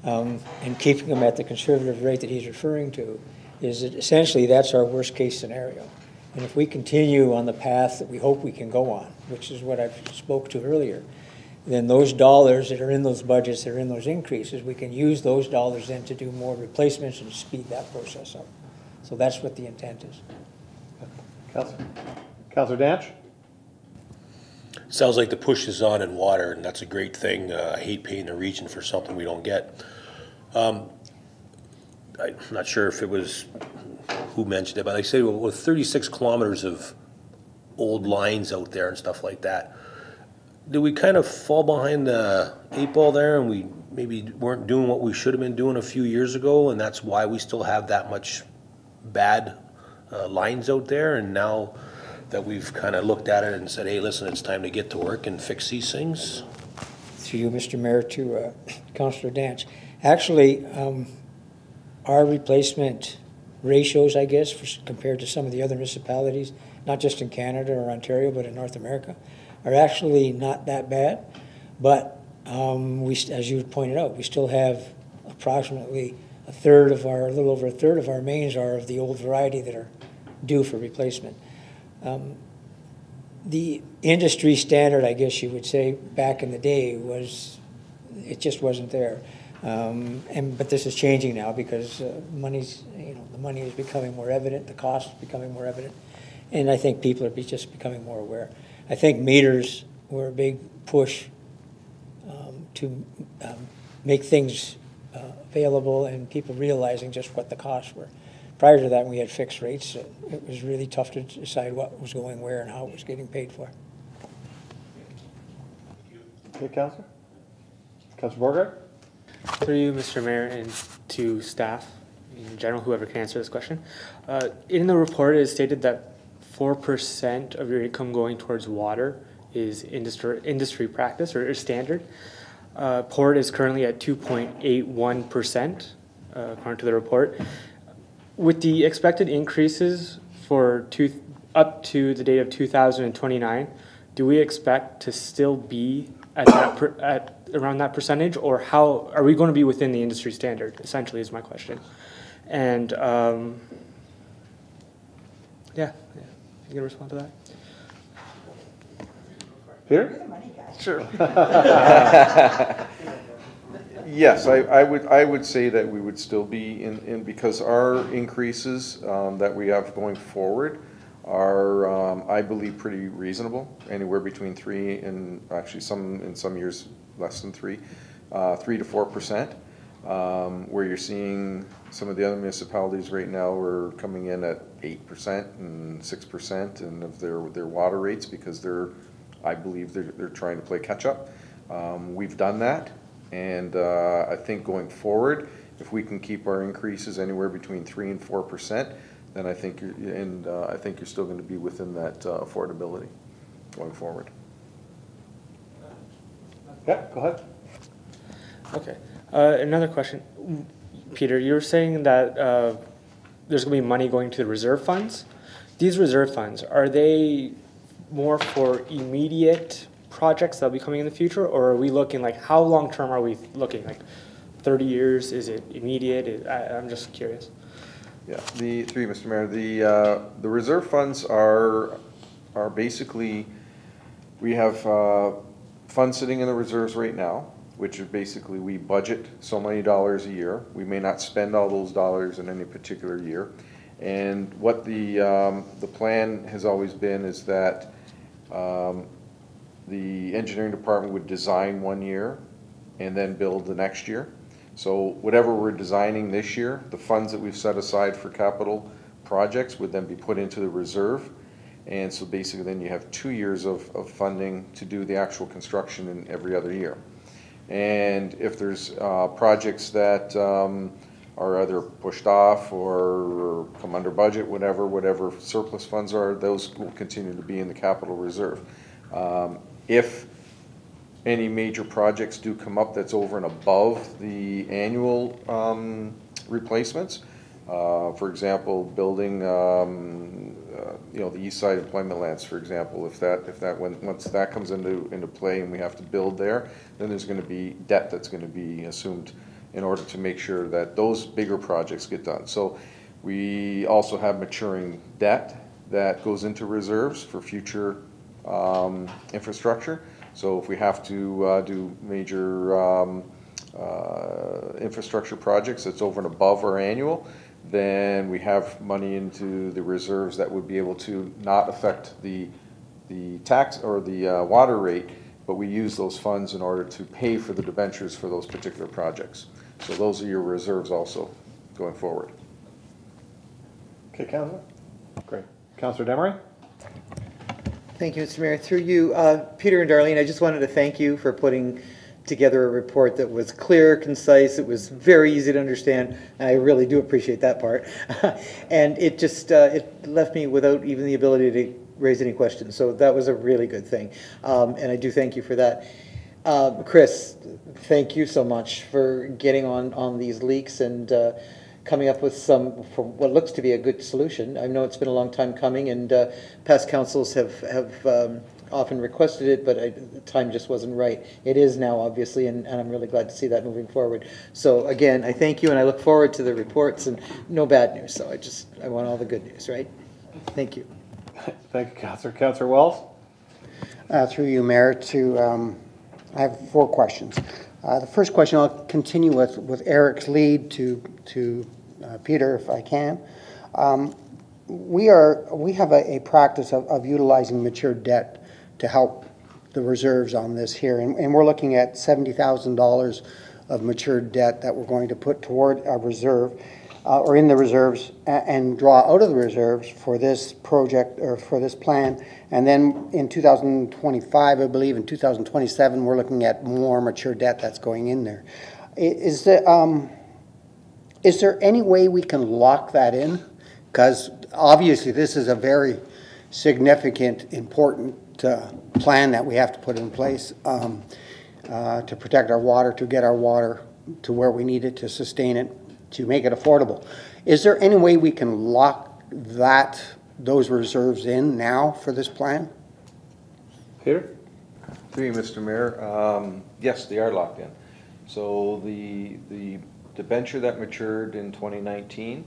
and keeping them at the conservative rate that he's referring to, is that essentially that's our worst case scenario. And if we continue on the path that we hope we can go on, which is what I spoke to earlier, then those dollars that are in those budgets, that are in those increases, we can use those dollars then to do more replacements and speed that process up. So that's what the intent is. Councillor Danch. Sounds like the push is on in water, and that's a great thing. I hate paying the region for something we don't get. I'm not sure if it was who mentioned it, but I say with 36 kilometers of old lines out there and stuff like that, did we kind of fall behind the 8 ball there, and we maybe weren't doing what we should have been doing a few years ago, and that's why we still have that much bad lines out there? And now that we've kind of looked at it and said, hey, listen, it's time to get to work and fix these things? Through you, Mr. Mayor, to Councillor Danch. Actually, our replacement ratios, I guess, compared to some of the other municipalities, not just in Canada or Ontario, but in North America, are actually not that bad. But as you pointed out, we still have approximately a little over a third of our mains are of the old variety that are due for replacement. The industry standard, I guess you would say, back in the day it just wasn't there. But this is changing now because the money is becoming more evident, the cost is becoming more evident, and I think people are just becoming more aware. I think meters were a big push to make things available and people realizing just what the costs were. Prior to that, when we had fixed rates, it was really tough to decide what was going where and how it was getting paid for. Okay, Councillor. Councillor Borgard. Through you, Mr. Mayor, and to staff in general, whoever can answer this question. In the report, it is stated that 4% of your income going towards water is industry practice or standard. Port is currently at 2.81%, according to the report. With the expected increases for up to the date of 2029, do we expect to still be at that at around that percentage, or how are we going to be within the industry standard? Essentially, is my question. And yeah, you can respond to that. Peter? Sure. Yes, I would say that we would still be in because our increases that we have going forward are, I believe, pretty reasonable, anywhere between 3 and actually in some years less than 3, 3 to 4%. Where you're seeing some of the other municipalities right now are coming in at 8% and 6% and of their water rates because I believe they're trying to play catch up. We've done that. And I think going forward, if we can keep our increases anywhere between 3 and 4%, then I think you're still going to be within that affordability going forward. Yeah, go ahead. Okay. Another question, Peter. You were saying that there's going to be money going to the reserve funds. These reserve funds, are they more for immediate projects that'll be coming in the future, or are we looking like how long term are we looking, like 30 years? Is it immediate? I'm just curious. Yeah, through you, Mr. Mayor, the reserve funds are basically, we have funds sitting in the reserves right now, which is basically we budget so many dollars a year. We may not spend all those dollars in any particular year, and what the plan has always been is that the engineering department would design one year and then build the next year. So whatever we're designing this year, the funds that we've set aside for capital projects would then be put into the reserve. And so basically then you have 2 years of funding to do the actual construction in every other year. And if there's projects that are either pushed off or come under budget, whatever surplus funds are, those will continue to be in the capital reserve. If any major projects do come up that's over and above the annual replacements, for example, building, the east side employment lands, for example, once that comes into play and we have to build there, then there's going to be debt that's going to be assumed in order to make sure that those bigger projects get done. So we also have maturing debt that goes into reserves for future infrastructure. So if we have to do major infrastructure projects that's over and above our annual, then we have money into the reserves that would be able to not affect the tax or the water rate, but we use those funds in order to pay for the debentures for those particular projects. So those are your reserves also going forward. Okay, Councillor. Great. Councillor Demery? Thank you, Mr. Mayor. Through you, Peter and Darlene, I just wanted to thank you for putting together a report that was clear, concise, it was very easy to understand, and I really do appreciate that part. And it just, it left me without even the ability to raise any questions, so that was a really good thing. And I do thank you for that. Chris, thank you so much for getting on these leaks and coming up with for what looks to be a good solution. I know it's been a long time coming, and past councils have often requested it, but the time just wasn't right. It is now, obviously, and I'm really glad to see that moving forward. So again, I thank you, and I look forward to the reports, and no bad news. So I want all the good news, right? Thank you. Thank you, Councillor. Councillor Wells? Through you, Mayor, I have 4 questions. The first question, I'll continue with Eric's lead to Peter, if I can. We have a practice of utilizing matured debt to help the reserves on this here, and we're looking at $70,000 of matured debt that we're going to put toward our reserve, or in the reserves, and draw out of the reserves for this project or for this plan. And then in 2025, I believe, in 2027, we're looking at more mature debt that's going in there. Is there any way we can lock that in? Because obviously this is a very significant, important plan that we have to put in place to protect our water, to get our water to where we need it, to sustain it, to make it affordable. Is there any way we can lock that those reserves in now for this plan? Peter? Through you, Mr. Mayor. Yes, they are locked in. So the debenture that matured in 2019,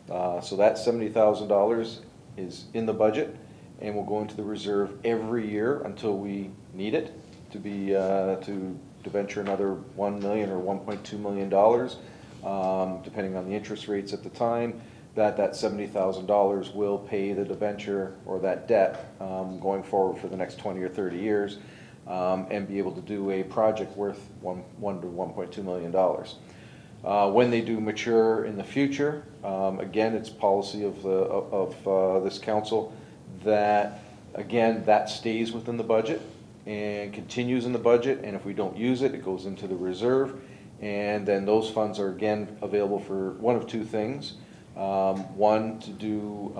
so that $70,000 is in the budget and will go into the reserve every year until we need it to be to debenture another $1 million or $1.2 million, depending on the interest rates at the time. That $70,000 will pay the debenture or that debt going forward for the next 20 or 30 years, and be able to do a project worth $1 to $1.2 million. When they do mature in the future, again, it's policy of this council that, again, that stays within the budget and continues in the budget, and if we don't use it, it goes into the reserve, and then those funds are again available for one of two things. One, to do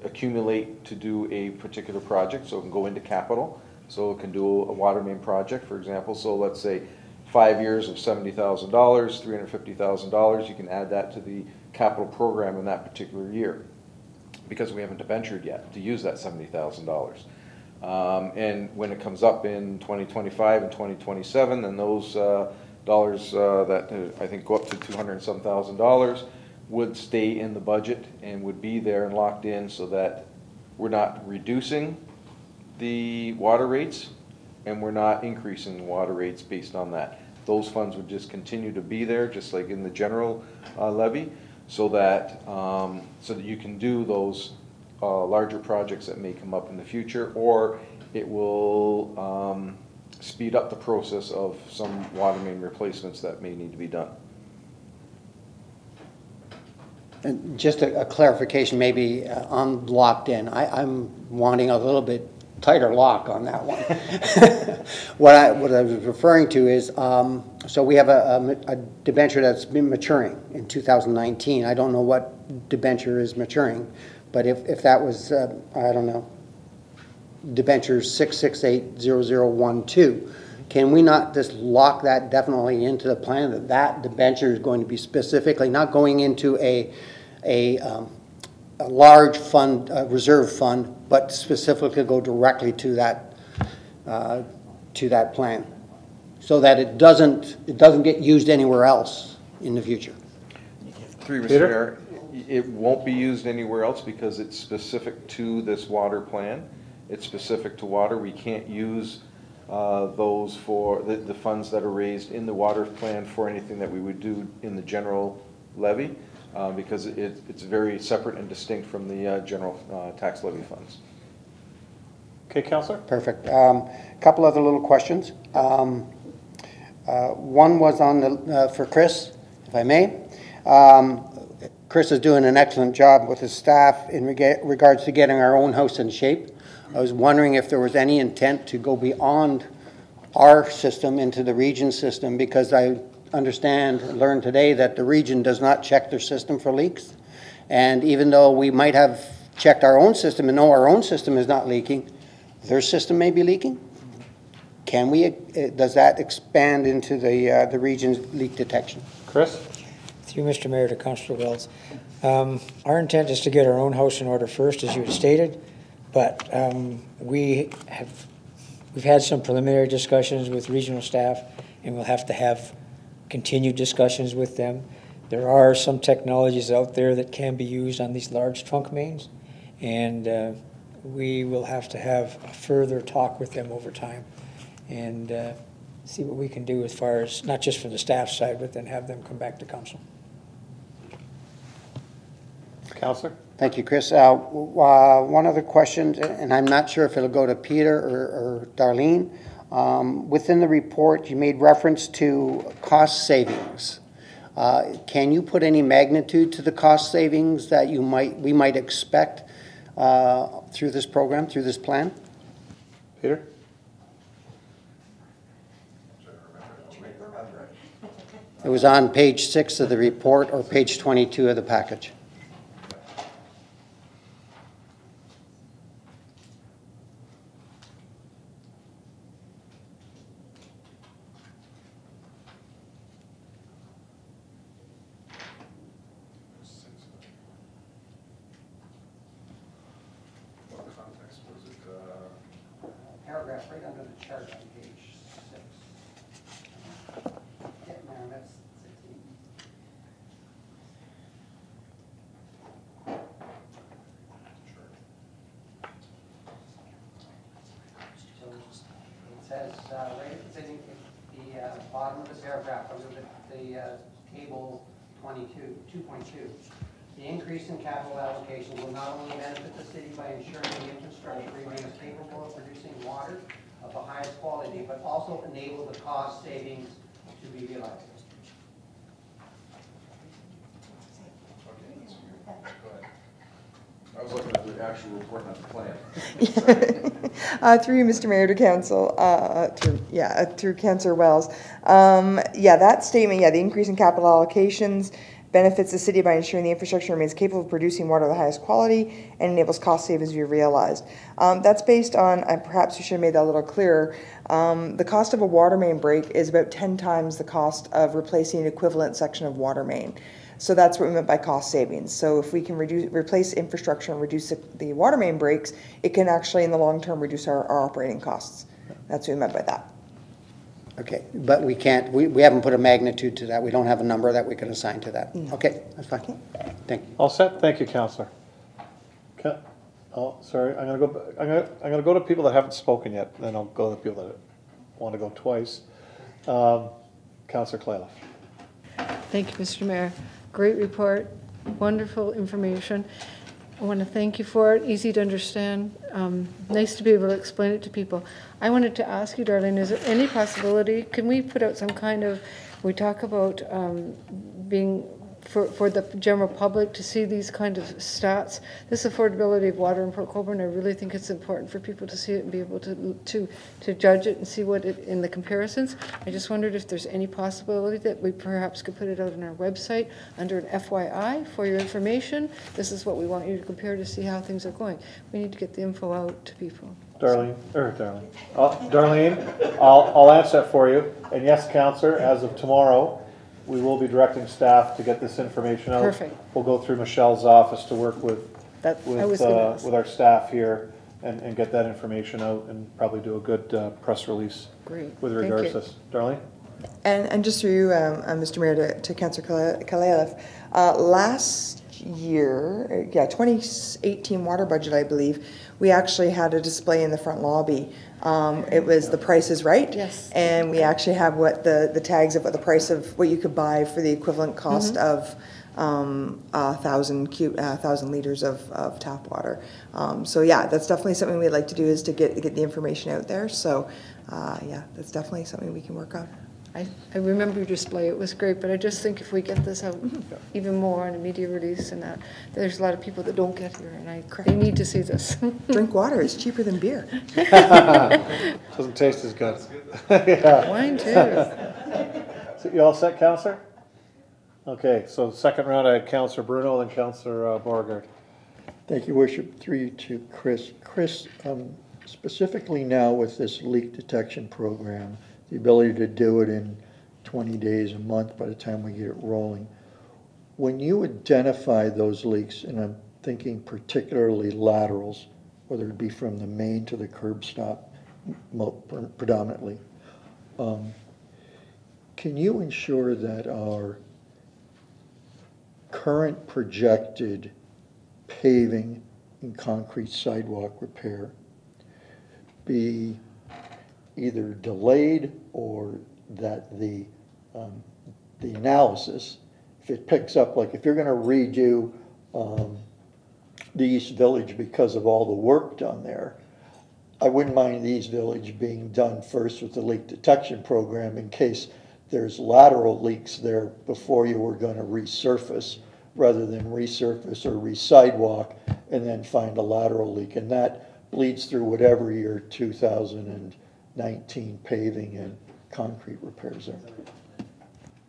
accumulate to do a particular project, so it can go into capital. So it can do a water main project, for example. So let's say 5 years of $70,000, $350,000, you can add that to the capital program in that particular year, because we haven't debentured yet to use that $70,000. And when it comes up in 2025 and 2027, then those dollars that I think go up to $200,000 would stay in the budget and would be there and locked in, so that we're not reducing the water rates and we're not increasing the water rates based on that. Those funds would just continue to be there, just like in the general levy, so that you can do those larger projects that may come up in the future, or it will speed up the process of some water main replacements that may need to be done. And just a clarification, maybe on locked in. I'm wanting a little bit tighter lock on that one. What I was referring to is, so we have a debenture that's been maturing in 2019. I don't know what debenture is maturing, but if that was, I don't know, debenture 6680012, can we not just lock that definitely into the plan, that that debenture is going to be specifically not going into a large fund, reserve fund, but specifically go directly to that plan, so that it doesn't get used anywhere else in the future? Through Mr. Mayor, it won't be used anywhere else because it's specific to this water plan. It's specific to water. We can't use those for the funds that are raised in the water plan for anything that we would do in the general levy, because it's very separate and distinct from the general tax levy funds. Okay, Councillor? Perfect. Couple other little questions. One was on the for Chris, if I may. Chris is doing an excellent job with his staff in regards to getting our own house in shape. I was wondering if there was any intent to go beyond our system into the region system, because I understand and learned today that the region does not check their system for leaks. And even though we might have checked our own system and know our own system is not leaking, their system may be leaking. Can we, does that expand into the region's leak detection? Chris? Through Mr. Mayor to Councillor Wells. Our intent is to get our own house in order first, as you had stated, but we've had some preliminary discussions with regional staff, and we'll have to have continued discussions with them. There are some technologies out there that can be used on these large trunk mains, and we will have to have a further talk with them over time and see what we can do as far as, not just from the staff side, but then have them come back to council. Councillor? Thank you, Chris. One other question, and I'm not sure if it'll go to Peter or Darlene. Within the report, you made reference to cost savings. Can you put any magnitude to the cost savings that we might expect through this program, through this plan? Peter? It was on page 6 of the report or page 22 of the package. Paragraph right under the chart on page 6. Getting there, that's 16. So it says, right at the bottom of the paragraph, under the table 2.2. The increase in capital allocation will not only benefit the city by ensuring the infrastructure remains capable of producing water of the highest quality, but also enable the cost savings to be realized. I was looking at the actual report, not the plan. Through you, Mr. Mayor, to Council, through Councillor Wells. That statement, the increase in capital allocations benefits the city by ensuring the infrastructure remains capable of producing water of the highest quality and enables cost savings to be realized. That's based on, perhaps you should have made that a little clearer, the cost of a water main break is about 10 times the cost of replacing an equivalent section of water main. So that's what we meant by cost savings. So if we can replace infrastructure and reduce the water main breaks, it can actually, in the long term, reduce our operating costs. That's what we meant by that. Okay, but we can't, we haven't put a magnitude to that. We don't have a number that we can assign to that. No. Okay, that's fine. Okay. Thank you. All set. Thank you, Councillor. Oh, sorry. I'm gonna go to people that haven't spoken yet. Then I'll go to people that want to go twice. Councillor Clayliff. Thank you, Mr. Mayor. Great report, wonderful information. I want to thank you for it, easy to understand. Nice to be able to explain it to people. I wanted to ask you, Darlene, is there any possibility, can we put out some kind of, we talk about being, for the general public to see these kind of stats, this affordability of water in Port Colborne, I really think it's important for people to see it and be able to judge it and see what it, in the comparisons. I just wondered if there's any possibility that we perhaps could put it out on our website under an FYI for your information. This is what we want you to compare to see how things are going. We need to get the info out to people. Darlene, I'll answer that for you. And yes, Councillor, as of tomorrow, we will be directing staff to get this information out. Perfect. We'll go through Michelle's office to work with our staff here and get that information out and probably do a good press release. Great. With regards to this. Darlene? And just through you, Mr. Mayor, to Councillor Clayliff, last year, 2018 water budget, I believe, we actually had a display in the front lobby. It was The Price is Right. Yes. And we actually have what the tags of what the price of what you could buy for the equivalent cost of 1,000 liters of tap water. So yeah, that's definitely something we'd like to do, is to get the information out there. So yeah, that's definitely something we can work on. I remember your display, it was great, but I just think if we get this out even more on a media release and that, there's a lot of people that don't get here, and they need to see this. Drink water, it's cheaper than beer. Doesn't taste as good. Yeah. Wine too. So you all set, Councillor? Okay, so second round I had Councillor Bruno, then Councillor Beauregard. Thank you, Worship. Through you to Chris. Chris, specifically now with this leak detection program, the ability to do it in 20 days, a month by the time we get it rolling. When you identify those leaks, and I'm thinking particularly laterals, whether it be from the main to the curb stop predominantly, can you ensure that our current projected paving and concrete sidewalk repair be either delayed, or that the analysis, if it picks up, like if you're going to redo the East Village because of all the work done there, I wouldn't mind the East Village being done first with the leak detection program in case there's lateral leaks there before you were going to resurface, rather than resurface or re-sidewalk and then find a lateral leak. And that bleeds through whatever your 2019 paving and concrete repairs are.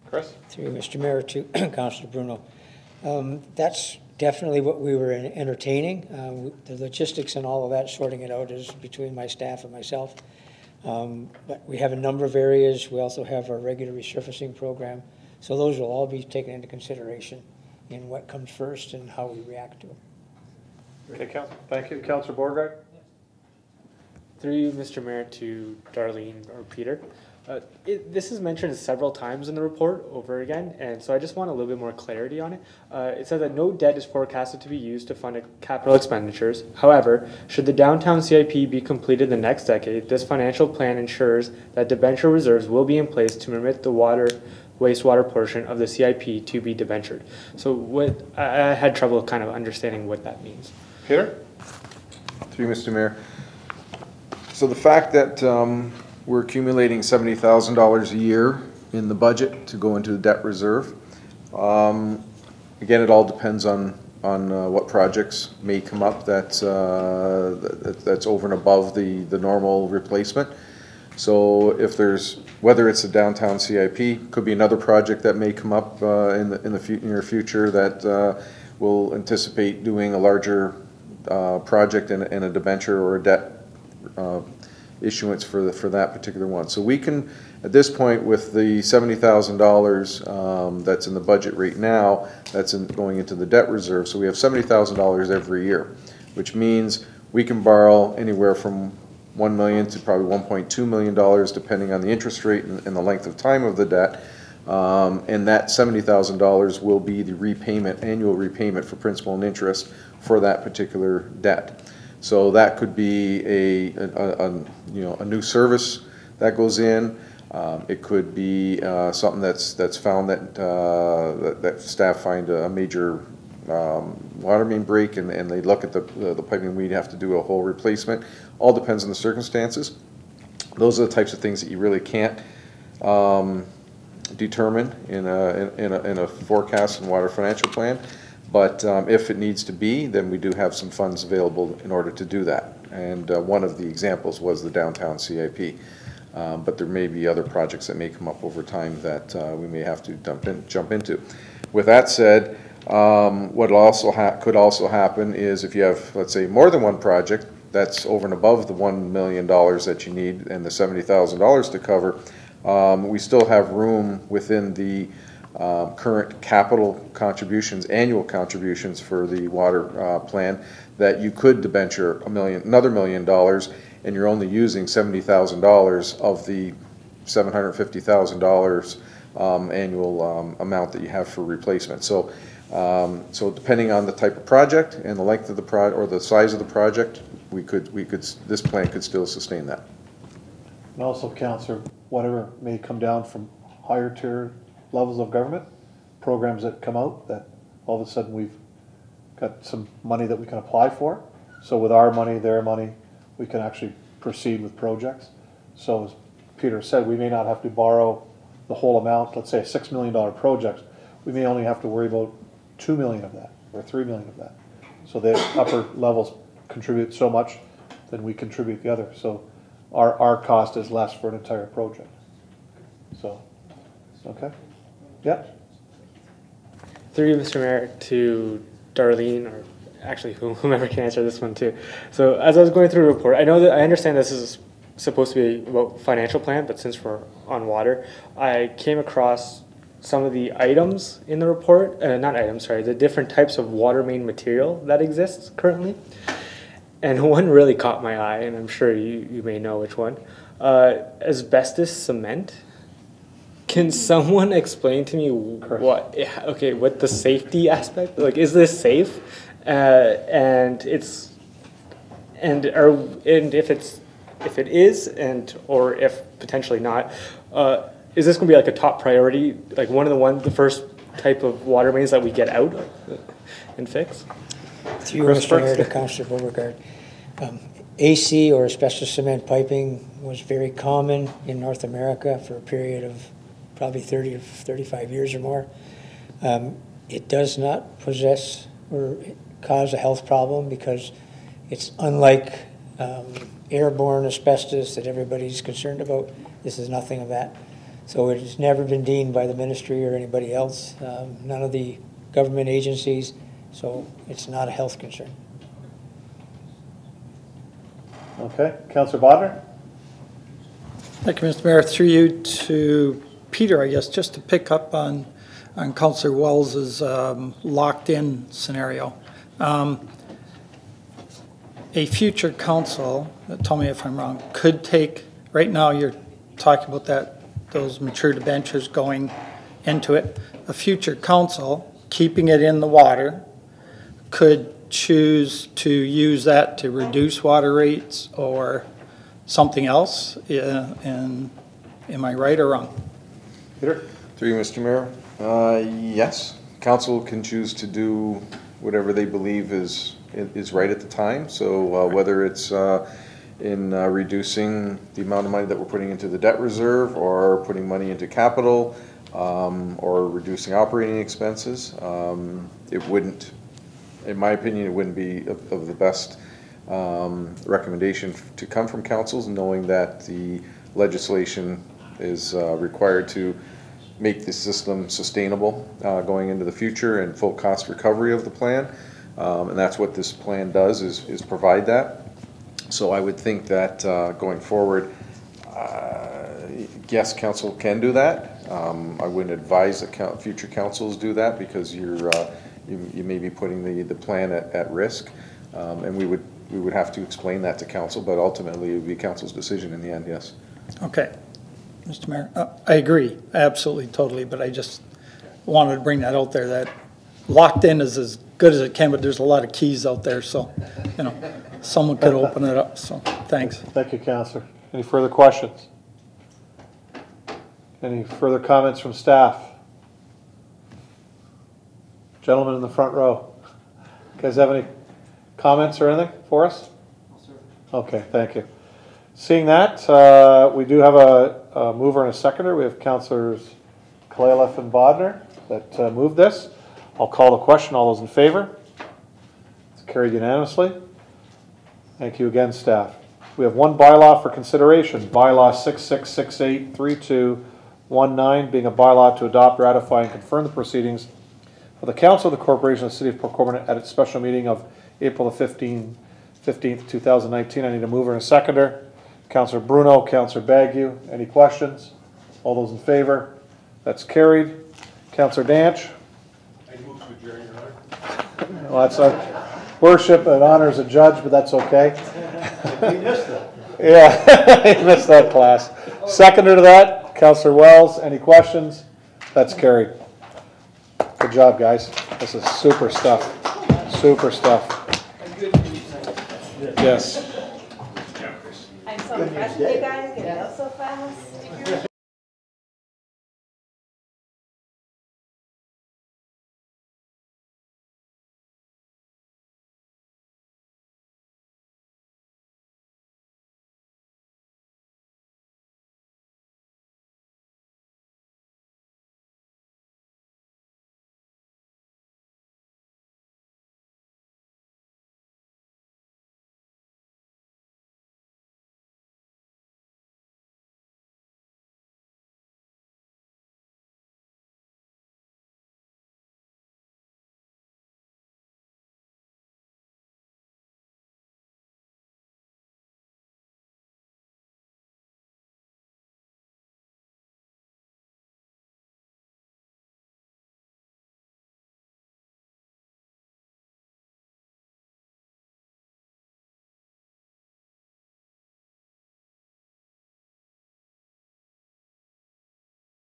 Chris? Through Mr. Mayor to Councillor Bruno. That's definitely what we were entertaining. The logistics and all of that, sorting it out, is between my staff and myself. But we have a number of areas. We also have our regular resurfacing program. So those will all be taken into consideration in what comes first and how we react to it. Okay, thank you. Councillor Beauregard? Through you, Mr. Mayor, to Darlene or Peter. This is mentioned several times in the report over again, and so I just want a little bit more clarity on it. It says that no debt is forecasted to be used to fund capital expenditures. However, should the downtown CIP be completed the next decade, this financial plan ensures that debenture reserves will be in place to permit the wastewater portion of the CIP to be debentured. So I had trouble kind of understanding what that means. Peter? Through you, Mr. Mayor. So the fact that we're accumulating $70,000 a year in the budget to go into the debt reserve, again, it all depends on what projects may come up that's over and above the normal replacement. So if there's, whether it's a downtown CIP, could be another project that may come up in the near future that will anticipate doing a larger project in a debenture or a debt issuance for that particular one. So we can, at this point, with the $70,000 that's in the budget right now, that's going into the debt reserve. So we have $70,000 every year, which means we can borrow anywhere from $1 million to probably $1.2 million, depending on the interest rate and the length of time of the debt. And that $70,000 will be the repayment, annual repayment for principal and interest for that particular debt. So that could be a new service that goes in. It could be something that's found that staff find a major water main break and they look at the piping. We'd have to do a whole replacement. All depends on the circumstances. Those are the types of things that you really can't determine in a forecast and water financial plan. But if it needs to be, then we do have some funds available in order to do that. And one of the examples was the downtown CIP. But there may be other projects that may come up over time that we may have to jump into. With that said, what also could also happen is if you have, let's say, more than one project that's over and above the $1 million that you need and the $70,000 to cover, we still have room within the current capital contributions, annual contributions for the water plan, that you could debenture another $1 million, and you're only using $70,000 of the $750,000 annual amount that you have for replacement. So, so depending on the type of project and the length of the project or the size of the project, this plan could still sustain that. And also, Councillor, whatever may come down from higher tier levels of government, programs that come out that all of a sudden we've got some money that we can apply for. So with our money, their money, we can actually proceed with projects. So as Peter said, we may not have to borrow the whole amount. Let's say a $6 million project, we may only have to worry about $2 million of that or $3 million of that. So the upper levels contribute so much, then we contribute the other. So our cost is less for an entire project. So, okay. Yeah. Through you, Mr. Mayor, to Darlene, or actually whomever can answer this one too. So as I was going through the report, I understand this is supposed to be about financial plan, but since we're on water, I came across some of the items in the report, the different types of water main material that exists currently. And one really caught my eye, and I'm sure you may know which one. Asbestos cement. Can someone explain to me what the safety aspect, like, is this safe? And if it is, or if potentially not, is this going to be like a top priority, like the first type of water mains that we get out and fix? To you, Mr. Mayor, to Councillor Beauregard. AC or asbestos cement piping was very common in North America for a period of probably 30 or 35 years or more. It does not possess or cause a health problem because it's unlike airborne asbestos that everybody's concerned about. This is nothing of that. So it has never been deemed by the ministry or anybody else, none of the government agencies, so it's not a health concern. Okay, Councillor Bodnar. Thank you, Mr. Mayor. Through you to Peter, I guess, just to pick up on Councillor Wells's locked-in scenario. a future council, tell me if I'm wrong, could take, right now you're talking about that, those mature debentures going into it. A future council, keeping it in the water, could choose to use that to reduce water rates or something else. And am I right or wrong? Peter? Through you, Mr. Mayor. Yes, council can choose to do whatever they believe is right at the time. So whether it's in reducing the amount of money that we're putting into the debt reserve, or putting money into capital, or reducing operating expenses, it wouldn't, in my opinion, it wouldn't be of the best recommendation to come from councils, knowing that the legislation is required to make the system sustainable going into the future and full cost recovery of the plan. And that's what this plan does, is provide that. So I would think that going forward, yes, council can do that. I wouldn't advise that future councils do that, because you may be putting the plan at risk. And we would have to explain that to council, but ultimately it would be council's decision in the end, yes. Okay. Mr. Mayor, I agree, absolutely, totally, but I just wanted to bring that out there, that locked in is as good as it can, but there's a lot of keys out there, so, you know, someone could open it up, so, thanks. Thank you, Councillor. Any further questions? Any further comments from staff? Gentlemen in the front row. You guys have any comments or anything for us? No, sir. Okay, thank you. Seeing that, we do have a mover and a seconder. We have Councillors Kalaleff and Bodner that moved this. I'll call the question. All those in favor? It's carried unanimously. Thank you again, staff. We have one bylaw for consideration. Bylaw 66683219, being a bylaw to adopt, ratify, and confirm the proceedings of the Council of the Corporation of the City of Port Colborne at its special meeting of April the 15th, 2019. I need a mover and a seconder. Councillor Bruno, Councillor Bagu. Any questions? All those in favor? That's carried. Councillor Danch. I move to adjourn, Your Honor. Well, that's our worship and honor as a judge, but that's okay. You missed it. Yeah, you missed that class. Seconder to that, Councillor Wells. Any questions? That's carried. Good job, guys. This is super stuff. Super stuff. Yes. I'm so impressed with you guys.